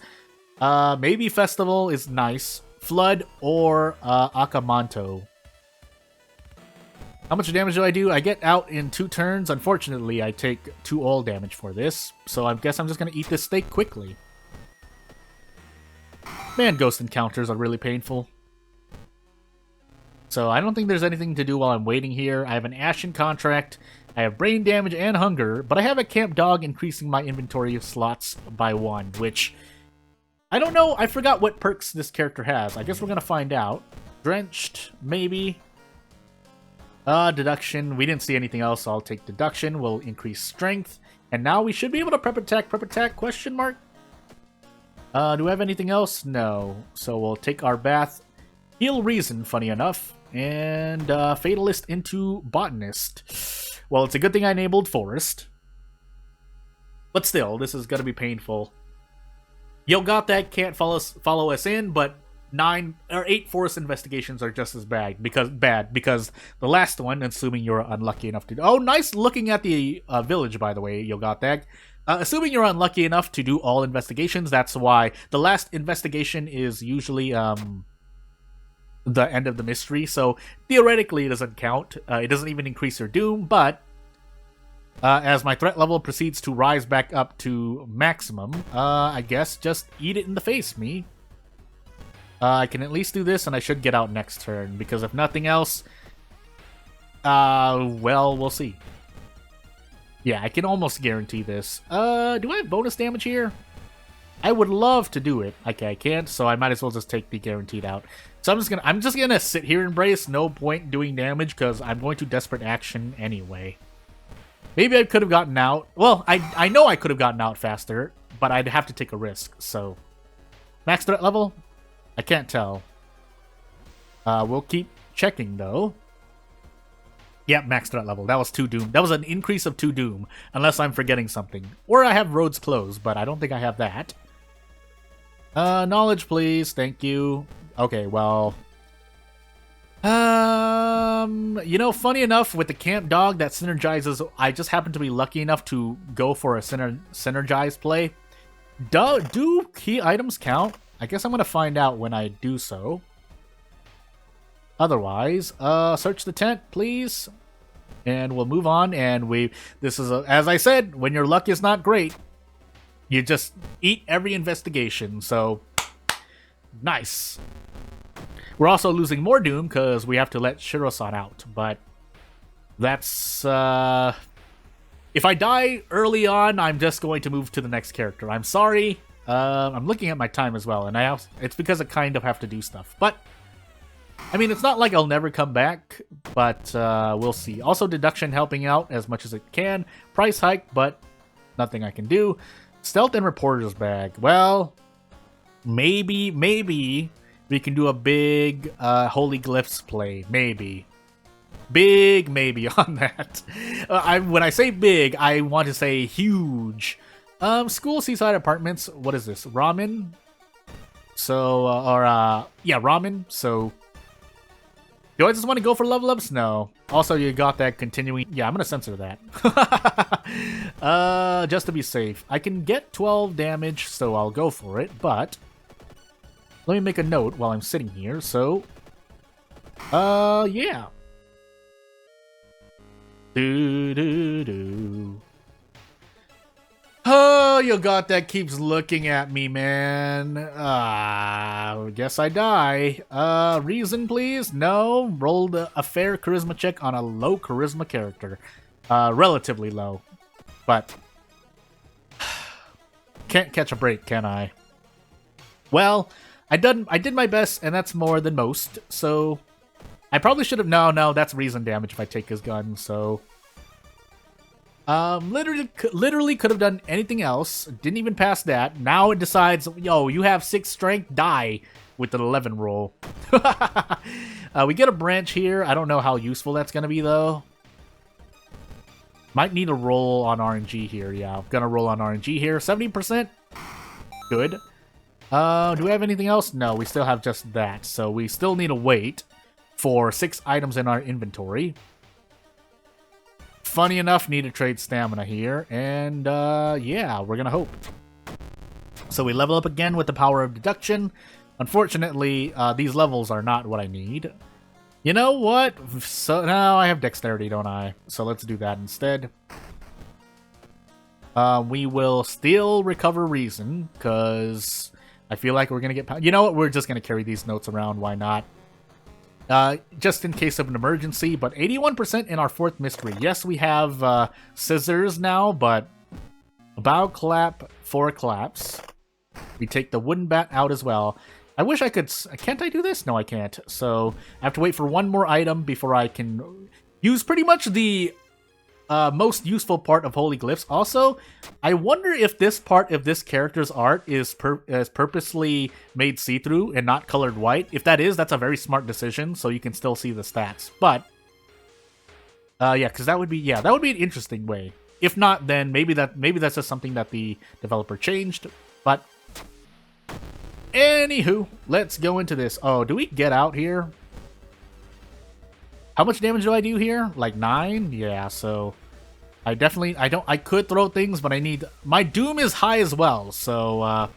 maybe Festival is nice, Flood, or Akamanto. How much damage do I do? I get out in 2 turns. Unfortunately, I take 2 all damage for this. So I guess I'm just going to eat this steak quickly. Man, ghost encounters are really painful. So I don't think there's anything to do while I'm waiting here. I have an Ashen contract. I have brain damage and hunger, but I have a camp dog increasing my inventory slots by 1, which... I don't know, I forgot what perks this character has. I guess we're gonna find out. Drenched, maybe. Deduction. We didn't see anything else, so I'll take deduction. We'll increase strength. And now we should be able to prep attack, question mark? Do we have anything else? No. So we'll take our bath. Heal reason, funny enough. And Fatalist into Botanist. Well, it's a good thing I enabled Forest. But still, this is gonna be painful. Yogathag can't follow us in, but 9 or 8 forest investigations are just as bad because the last one, assuming you're unlucky enough to... Oh, nice looking at the village, by the way, Yogathag. Assuming you're unlucky enough to do all investigations, that's why the last investigation is usually the end of the mystery, so theoretically it doesn't count. It doesn't even increase your doom, but as my threat level proceeds to rise back up to maximum, I guess just eat it in the face, me. I can at least do this, and I should get out next turn, because if nothing else, well, we'll see. Yeah, I can almost guarantee this. Do I have bonus damage here? I would love to do it. Okay, I can't, so I might as well just take the guaranteed out. So I'm just gonna sit here and brace. No point doing damage because I'm going to desperate action anyway. Maybe I could have gotten out. Well, I know I could have gotten out faster, but I'd have to take a risk. So max threat level, I can't tell. We'll keep checking though. Yep, max threat level. That was 2 doom. That was an increase of 2 doom, unless I'm forgetting something. Or I have roads closed, but I don't think I have that. Knowledge, please. Thank you. Okay, well... you know, funny enough, with the camp dog that synergizes, I just happen to be lucky enough to go for a synergized play. Do key items count? I guess I'm gonna find out when I do so. Otherwise, search the tent, please. And we'll move on, and this is, as I said, when your luck is not great, you just eat every investigation, so... Nice. We're also losing more Doom, because we have to let Shiro-san out, but... That's, If I die early on, I'm just going to move to the next character. I'm sorry. I'm looking at my time as well, and it's because I kind of have to do stuff. But, I mean, it's not like I'll never come back, but we'll see. Also, deduction helping out as much as it can. Price hike, but nothing I can do. Stealth and reporter's bag. Well, maybe we can do a big Holy Glyphs play. Maybe. Big maybe on that. When I say big, I want to say huge. School seaside apartments. What is this? Ramen? So, yeah, ramen. So, do I just want to go for level ups? No. Also, you got that continuing. Yeah, I'm going to censor that. Just to be safe. I can get 12 damage, so I'll go for it. But, let me make a note while I'm sitting here. So, yeah. Oh, you got that keeps looking at me, man. Guess I die. Reason, please? No. Rolled a fair charisma check on a low charisma character. Relatively low. But can't catch a break, can I? Well, I did my best, and that's more than most, so I probably should have... No, that's reason damage if I take his gun, so... literally could have done anything else. Didn't even pass that. Now it decides, yo, you have 6 strength, die with an 11 roll. We get a branch here. I don't know how useful that's going to be, though. Might need a roll on RNG here. Yeah, I'm going to roll on RNG here. 70%. Good. Do we have anything else? No, we still have just that. So we still need to wait for 6 items in our inventory. Funny enough, need to trade stamina here. And, yeah, we're going to hope. So we level up again with the power of deduction. Unfortunately, these levels are not what I need. You know what? So now I have dexterity, don't I? So let's do that instead. We will still recover reason, because I feel like we're going to get... You know what? We're just going to carry these notes around. Why not? Just in case of an emergency, but 81% in our 4th mystery. Yes, we have scissors now, but a bow clap, 4 claps. We take the wooden bat out as well. I wish I could... Can't I do this? No, I can't. So I have to wait for one more item before I can use pretty much the most useful part of Holy Glyphs. Also, I wonder if this part of this character's art is purposely made see-through and not colored white. If that is, that's a very smart decision, so you can still see the stats. But, yeah, because that would be an interesting way. If not, then maybe that's just something that the developer changed. But, anywho, let's go into this. Oh, do we get out here? How much damage do I do here? Like 9? Yeah, so I could throw things, but I need... My doom is high as well, so,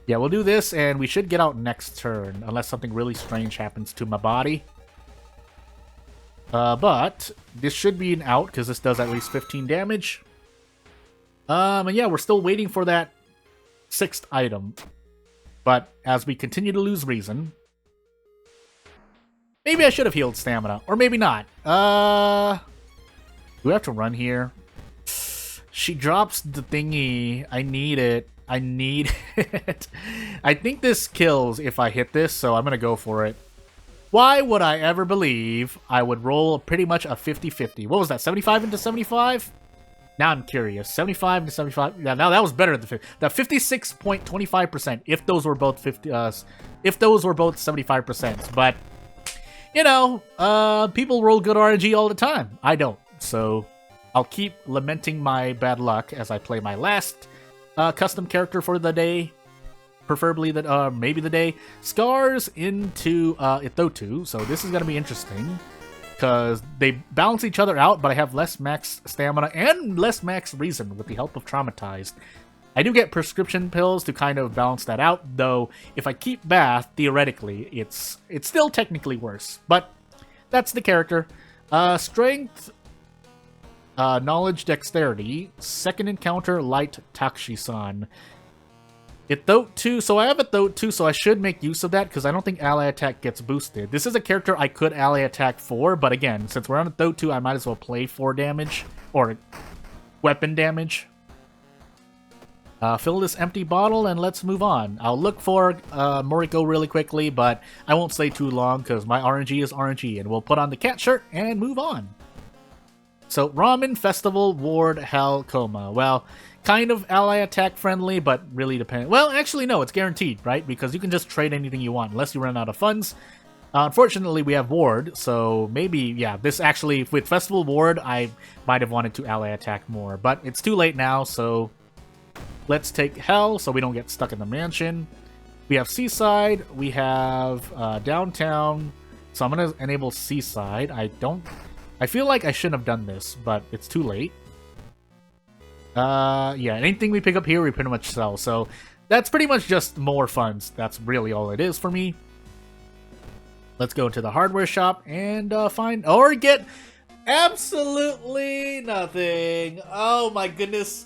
yeah, we'll do this, and we should get out next turn, unless something really strange happens to my body. But this should be an out, because this does at least 15 damage. And yeah, we're still waiting for that 6th item. But as we continue to lose reason... Maybe I should have healed stamina, or maybe not. Do we have to run here? She drops the thingy. I need it. I need it. I think this kills if I hit this, so I'm going to go for it. Why would I ever believe I would roll pretty much a 50-50? What was that, 75 into 75? Now I'm curious. 75 into 75. Yeah, now that was better than 50. That 56.25%. If those were both 50, if those were both 75%, but. You know, people roll good RNG all the time. I don't. So I'll keep lamenting my bad luck as I play my last custom character for the day. Preferably, maybe the day. Scars into Ithotu. So this is going to be interesting. Because they balance each other out, but I have less max stamina and less max reason with the help of Traumatized. I do get prescription pills to kind of balance that out, though if I keep Bath, theoretically, it's still technically worse. But that's the character. Strength, knowledge, dexterity, 2nd encounter, light, Takshi-san. Ithotu, so I have Ithotu, so I should make use of that, because I don't think ally attack gets boosted. This is a character I could ally attack for, but again, since we're on Ithotu, I might as well play 4 damage, or weapon damage. Fill this empty bottle and let's move on. I'll look for Moriko really quickly, but I won't stay too long because my RNG is RNG, and we'll put on the cat shirt and move on. So, Ramen, Festival, Ward, Hell, Coma. Well, kind of ally attack friendly, but really dependent. Well, actually, no, it's guaranteed, right? Because you can just trade anything you want unless you run out of funds. Unfortunately, we have Ward, so maybe, yeah, this actually, with Festival Ward, I might have wanted to ally attack more, but it's too late now, so let's take Hell so we don't get stuck in the mansion. We have Seaside, we have Downtown, so I'm going to enable Seaside. I feel like I shouldn't have done this, but it's too late. Yeah, anything we pick up here, we pretty much sell, so that's pretty much just more funds. That's really all it is for me. Let's go to the hardware shop and find or get absolutely nothing. Oh my goodness.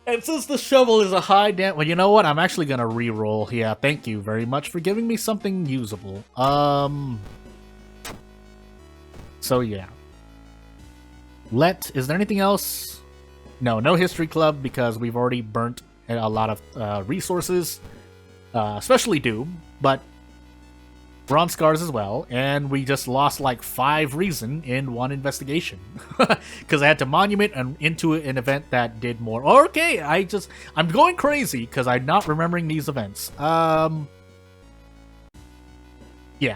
And since the shovel is a high damage, well, you know what? I'm actually gonna re-roll. Yeah, thank you very much for giving me something usable. So yeah. Is there anything else? No history club because we've already burnt a lot of resources, especially Doom, but we're on Scars as well, and we just lost like 5 reason in 1 investigation. Because I had to monument and into an event that did more. Okay, I'm going crazy because I'm not remembering these events. Yeah,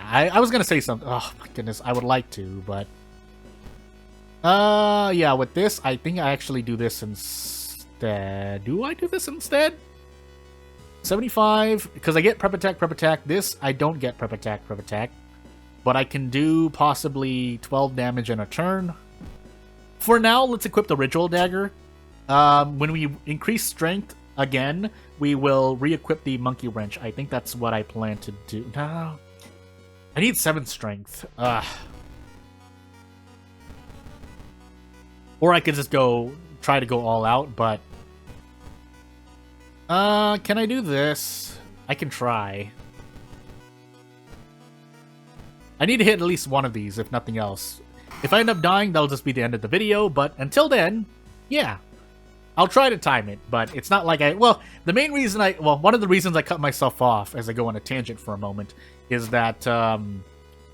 I was gonna say something. Oh my goodness, I would like to, but yeah, with this, I think I actually do this instead. Do I do this instead? 75, because I get prep attack. This, I don't get prep attack. But I can do possibly 12 damage in a turn. For now, let's equip the Ritual Dagger. When we increase strength again, we will re-equip the Monkey Wrench. I think that's what I plan to do. No, I need 7 strength. Or I could just try to go all out, but can I do this? I can try. I need to hit at least one of these, if nothing else. If I end up dying, that'll just be the end of the video, but until then, yeah. I'll try to time it, but it's not like well, the main reason one of the reasons I cut myself off, as I go on a tangent for a moment, is that,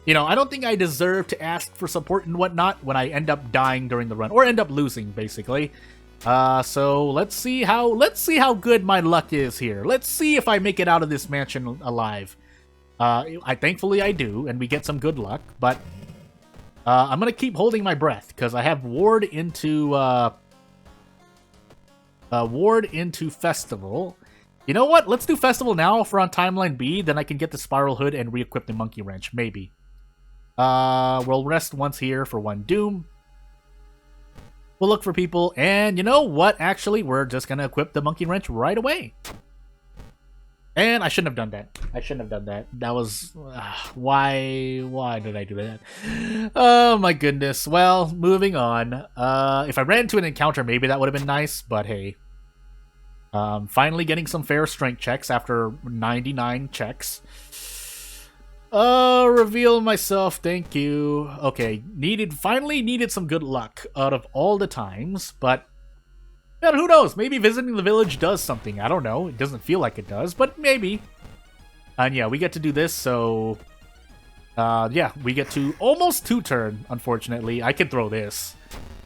you know, I don't think I deserve to ask for support and whatnot when I end up dying during the run, or end up losing, basically. So let's see how good my luck is here. Let's see if I make it out of this mansion alive. Thankfully I do, and we get some good luck, but I'm gonna keep holding my breath because I have Ward into Festival. You know what? Let's do Festival now if we're on Timeline B, then I can get the Spiral Hood and re-equip the Monkey Wrench, maybe. We'll rest once here for 1 Doom. We'll look for people, and you know what? Actually, we're just gonna equip the Monkey Wrench right away. And I shouldn't have done that. That was... why did I do that? Oh my goodness. Well, moving on. If I ran into an encounter, maybe that would have been nice, but hey. Finally getting some fair strength checks after 99 checks. Reveal myself, thank you. Okay, finally needed some good luck out of all the times, but yeah, who knows? Maybe visiting the village does something. I don't know. It doesn't feel like it does, but maybe. And yeah, we get to do this, so yeah, we get to almost 2-turn, unfortunately. I can throw this.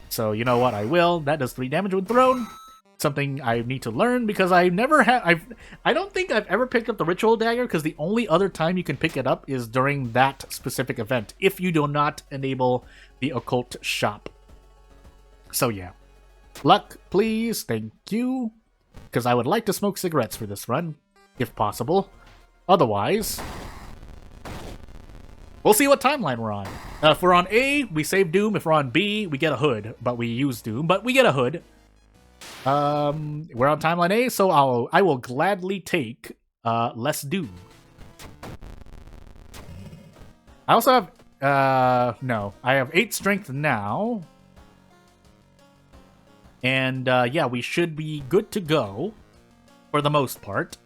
So you know what? I will. That does 3 damage when thrown. Something I need to learn because I don't think I've ever picked up the Ritual Dagger because the only other time you can pick it up is during that specific event if you do not enable the Occult Shop. So yeah. Luck, please. Thank you. Because I would like to smoke cigarettes for this run, if possible. Otherwise, we'll see what timeline we're on. If we're on A, we save Doom. If we're on B, we get a hood, but we use Doom, but we get a hood. We're on timeline A, so I will gladly take less Doom. I also have no, I have 8 strength now. And yeah, we should be good to go for the most part.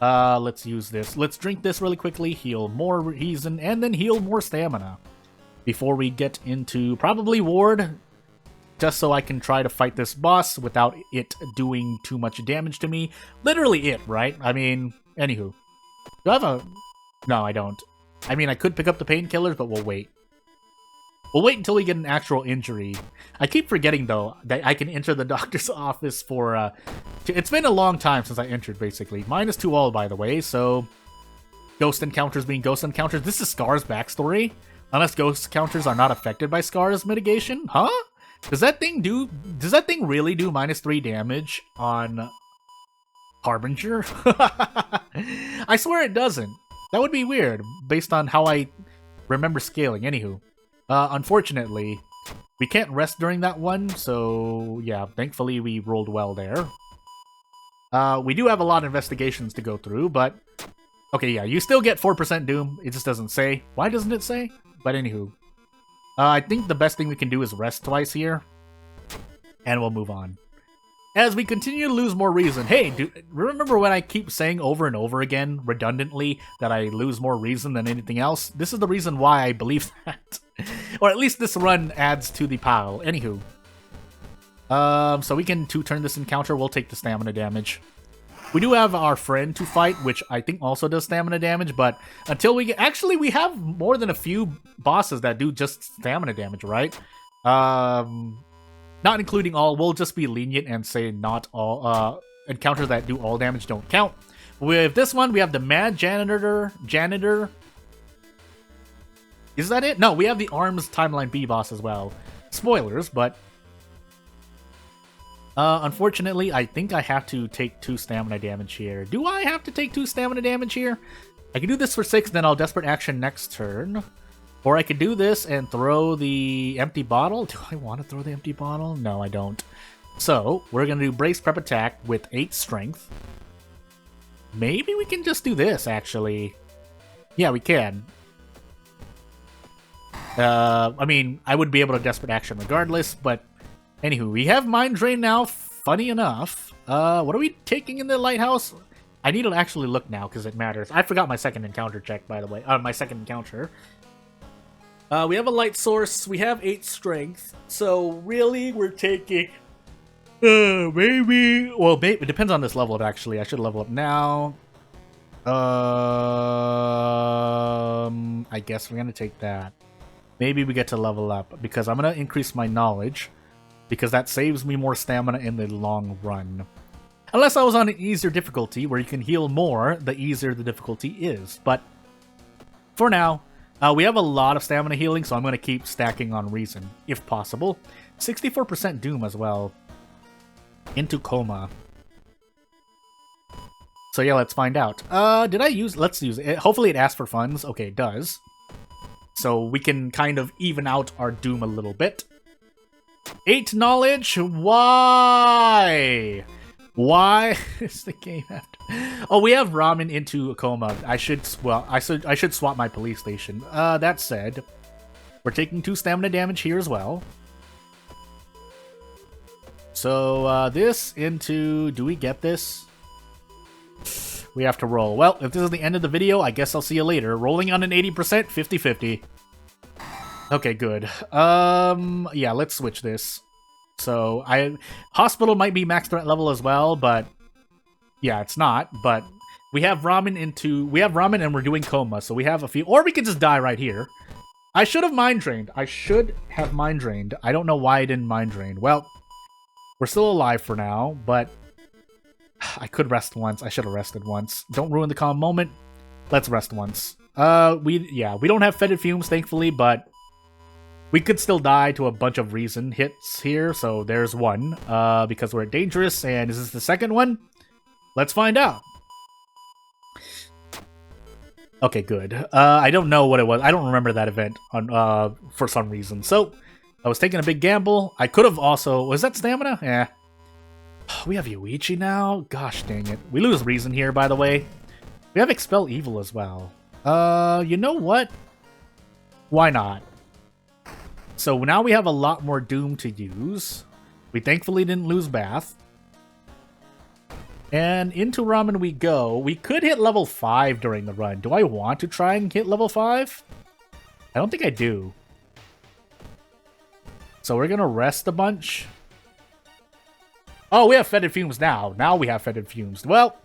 Let's use this. Let's drink this really quickly, heal more reason, and then heal more stamina before we get into probably Ward. just so I can try to fight this boss without it doing too much damage to me. Literally it, right? I mean, anywho. Do I have a... No, I don't. I mean, I could pick up the painkillers, but we'll wait. We'll wait until we get an actual injury. I keep forgetting, though, that I can enter the doctor's office for... It's been a long time since I entered, basically. -2 all, by the way, so... Ghost encounters being ghost encounters. This is Scar's backstory. Unless ghost encounters are not affected by Scar's mitigation? Huh? Does that thing really do -3 damage on Harbinger? I swear it doesn't. That would be weird, based on how I remember scaling. Anywho. Unfortunately, we can't rest during that one, so yeah, thankfully we rolled well there. We do have a lot of investigations to go through, but... Okay, yeah, you still get 4% Doom. It just doesn't say. Why doesn't it say? But anywho. I think the best thing we can do is rest twice here. And we'll move on. As we continue to lose more reason. Hey, remember when I keep saying over and over again, redundantly, that I lose more reason than anything else? This is the reason why I believe that. Or at least this run adds to the pile. Anywho. So we can 2-turn this encounter. We'll take the stamina damage. We do have our friend to fight, which I think also does stamina damage, but until we get... Actually, we have more than a few bosses that do just stamina damage, right? Not including all. We'll just be lenient and say not all. Encounters that do all damage don't count. With this one, we have the Mad Janitor. Is that it? No, we have the Arms Timeline B boss as well. Spoilers, but... unfortunately, I think I have to take 2 stamina damage here. Do I have to take 2 stamina damage here? I can do this for 6, then I'll Desperate Action next turn. Or I could do this and throw the empty bottle. Do I want to throw the empty bottle? No, I don't. So, we're going to do Brace Prep Attack with 8 Strength. Maybe we can just do this, actually. Yeah, we can. I mean, I would be able to Desperate Action regardless, but... Anywho, we have Mind Drain now, funny enough. What are we taking in the lighthouse? I need to actually look now, because it matters. I forgot my second encounter check, by the way. My second encounter. We have a light source, we have 8 strength, so really, we're taking... maybe... Well, it depends on this level up, actually. I should level up now. I guess we're gonna take that. Maybe we get to level up, because I'm gonna increase my knowledge. Because that saves me more stamina in the long run. Unless I was on an easier difficulty, where you can heal more, the easier the difficulty is. But, for now, we have a lot of stamina healing, so I'm going to keep stacking on Reason, if possible. 64% Doom as well. Into Coma. So yeah, let's find out. Did I use... Let's use it. Hopefully it asks for funds. Okay, it does. So we can kind of even out our Doom a little bit. 8 knowledge? Why? Why is the game after? Oh, we have ramen into a coma. I should swap my police station. That said, we're taking 2 stamina damage here as well. So, this into... Do we get this? We have to roll. Well, if this is the end of the video, I guess I'll see you later. Rolling on an 80%, 50-50. Okay, good. Yeah, let's switch this. So, Hospital might be max threat level as well, but... Yeah, it's not, but... We have ramen and we're doing coma, so we have a few... Or we could just die right here. I should have mind drained. I don't know why I didn't mind drain. Well, we're still alive for now, but... I could rest once. I should have rested once. Don't ruin the calm moment. Let's rest once. We don't have fetid fumes, thankfully, but... We could still die to a bunch of reason hits here, so there's one. Because we're dangerous, and is this the second one? Let's find out. Okay, good. I don't know what it was. I don't remember that event on for some reason. So, I was taking a big gamble. I could have also... Was that stamina? Eh. We have Yuichi now? Gosh dang it. We lose reason here, by the way. We have Expel Evil as well. You know what? Why not? So now we have a lot more Doom to use. We thankfully didn't lose Bath. And into Ramen we go. We could hit level 5 during the run. Do I want to try and hit level 5? I don't think I do. So we're gonna rest a bunch. Oh, we have fetid fumes now. Now we have fetid fumes. Well,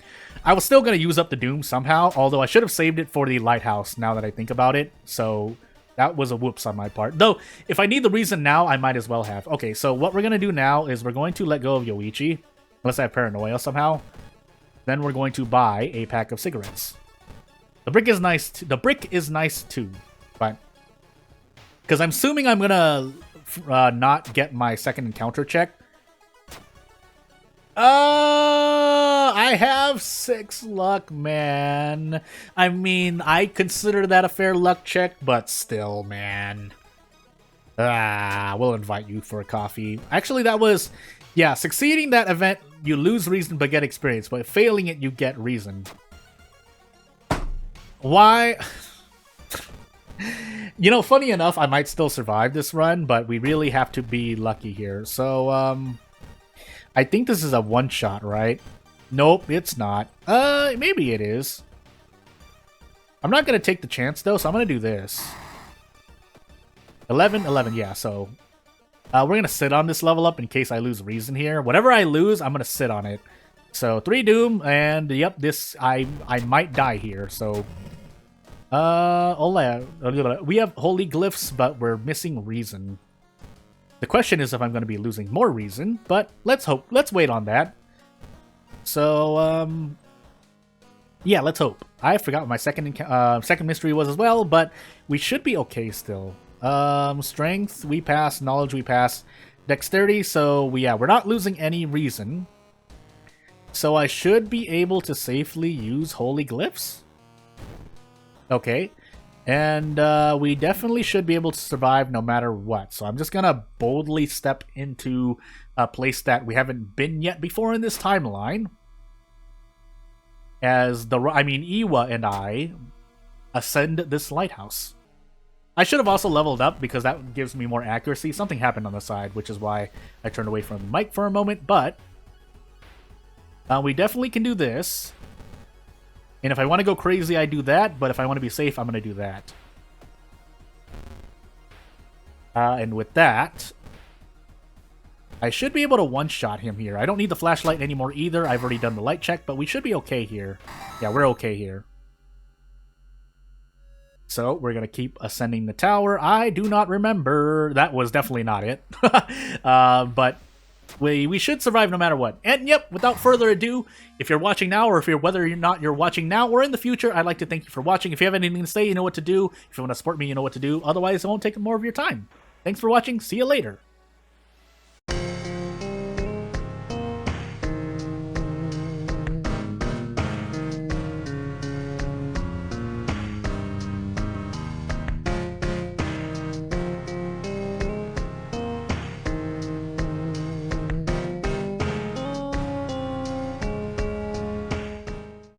I was still gonna use up the doom somehow, although I should have saved it for the lighthouse now that I think about it. So that was a whoops on my part. Though, if I need the reason now, I might as well have. Okay, so what we're gonna do now is we're going to let go of Yoichi, unless I have paranoia somehow. Then we're going to buy a pack of cigarettes. The brick is nice. The brick is nice too, but because I'm assuming I'm gonna not get my second encounter check. I have 6 luck, man. I mean, I consider that a fair luck check, but still, man. We'll invite you for a coffee. Actually, that was, yeah, succeeding that event, you lose reason but get experience, but failing it, you get reason. Why? You know, funny enough, I might still survive this run, but we really have to be lucky here. So, I think this is a one-shot, right? Nope, it's not. Maybe it is. I'm not going to take the chance, though, so I'm going to do this. 11, yeah, so... we're going to sit on this level up in case I lose reason here. Whatever I lose, I'm going to sit on it. So, 3 Doom, and yep, this... I might die here, so... we have holy glyphs, but we're missing reason. The question is if I'm going to be losing more reason, but let's hope. Let's wait on that. So, yeah, let's hope. I forgot what my second mystery was as well, but we should be okay still. Strength, we pass. Knowledge, we pass. Dexterity, so, we're not losing any reason. So I should be able to safely use holy glyphs. Okay. And we definitely should be able to survive no matter what. So I'm just going to boldly step into a place that we haven't been yet before in this timeline. As Iwa and I ascend this lighthouse. I should have also leveled up because that gives me more accuracy. Something happened on the side, which is why I turned away from the mic for a moment. But we definitely can do this. And if I want to go crazy, I do that. But if I want to be safe, I'm going to do that. And with that, I should be able to one-shot him here. I don't need the flashlight anymore either. I've already done the light check, but we should be okay here. Yeah, we're okay here. So, we're going to keep ascending the tower. I do not remember. That was definitely not it. But we should survive no matter what. And yep, without further ado, if you're watching now, or whether or not you're watching now or in the future, I'd like to thank you for watching. If you have anything to say, you know what to do. If you want to support me, you know what to do. Otherwise, I won't take more of your time. Thanks for watching. See you later.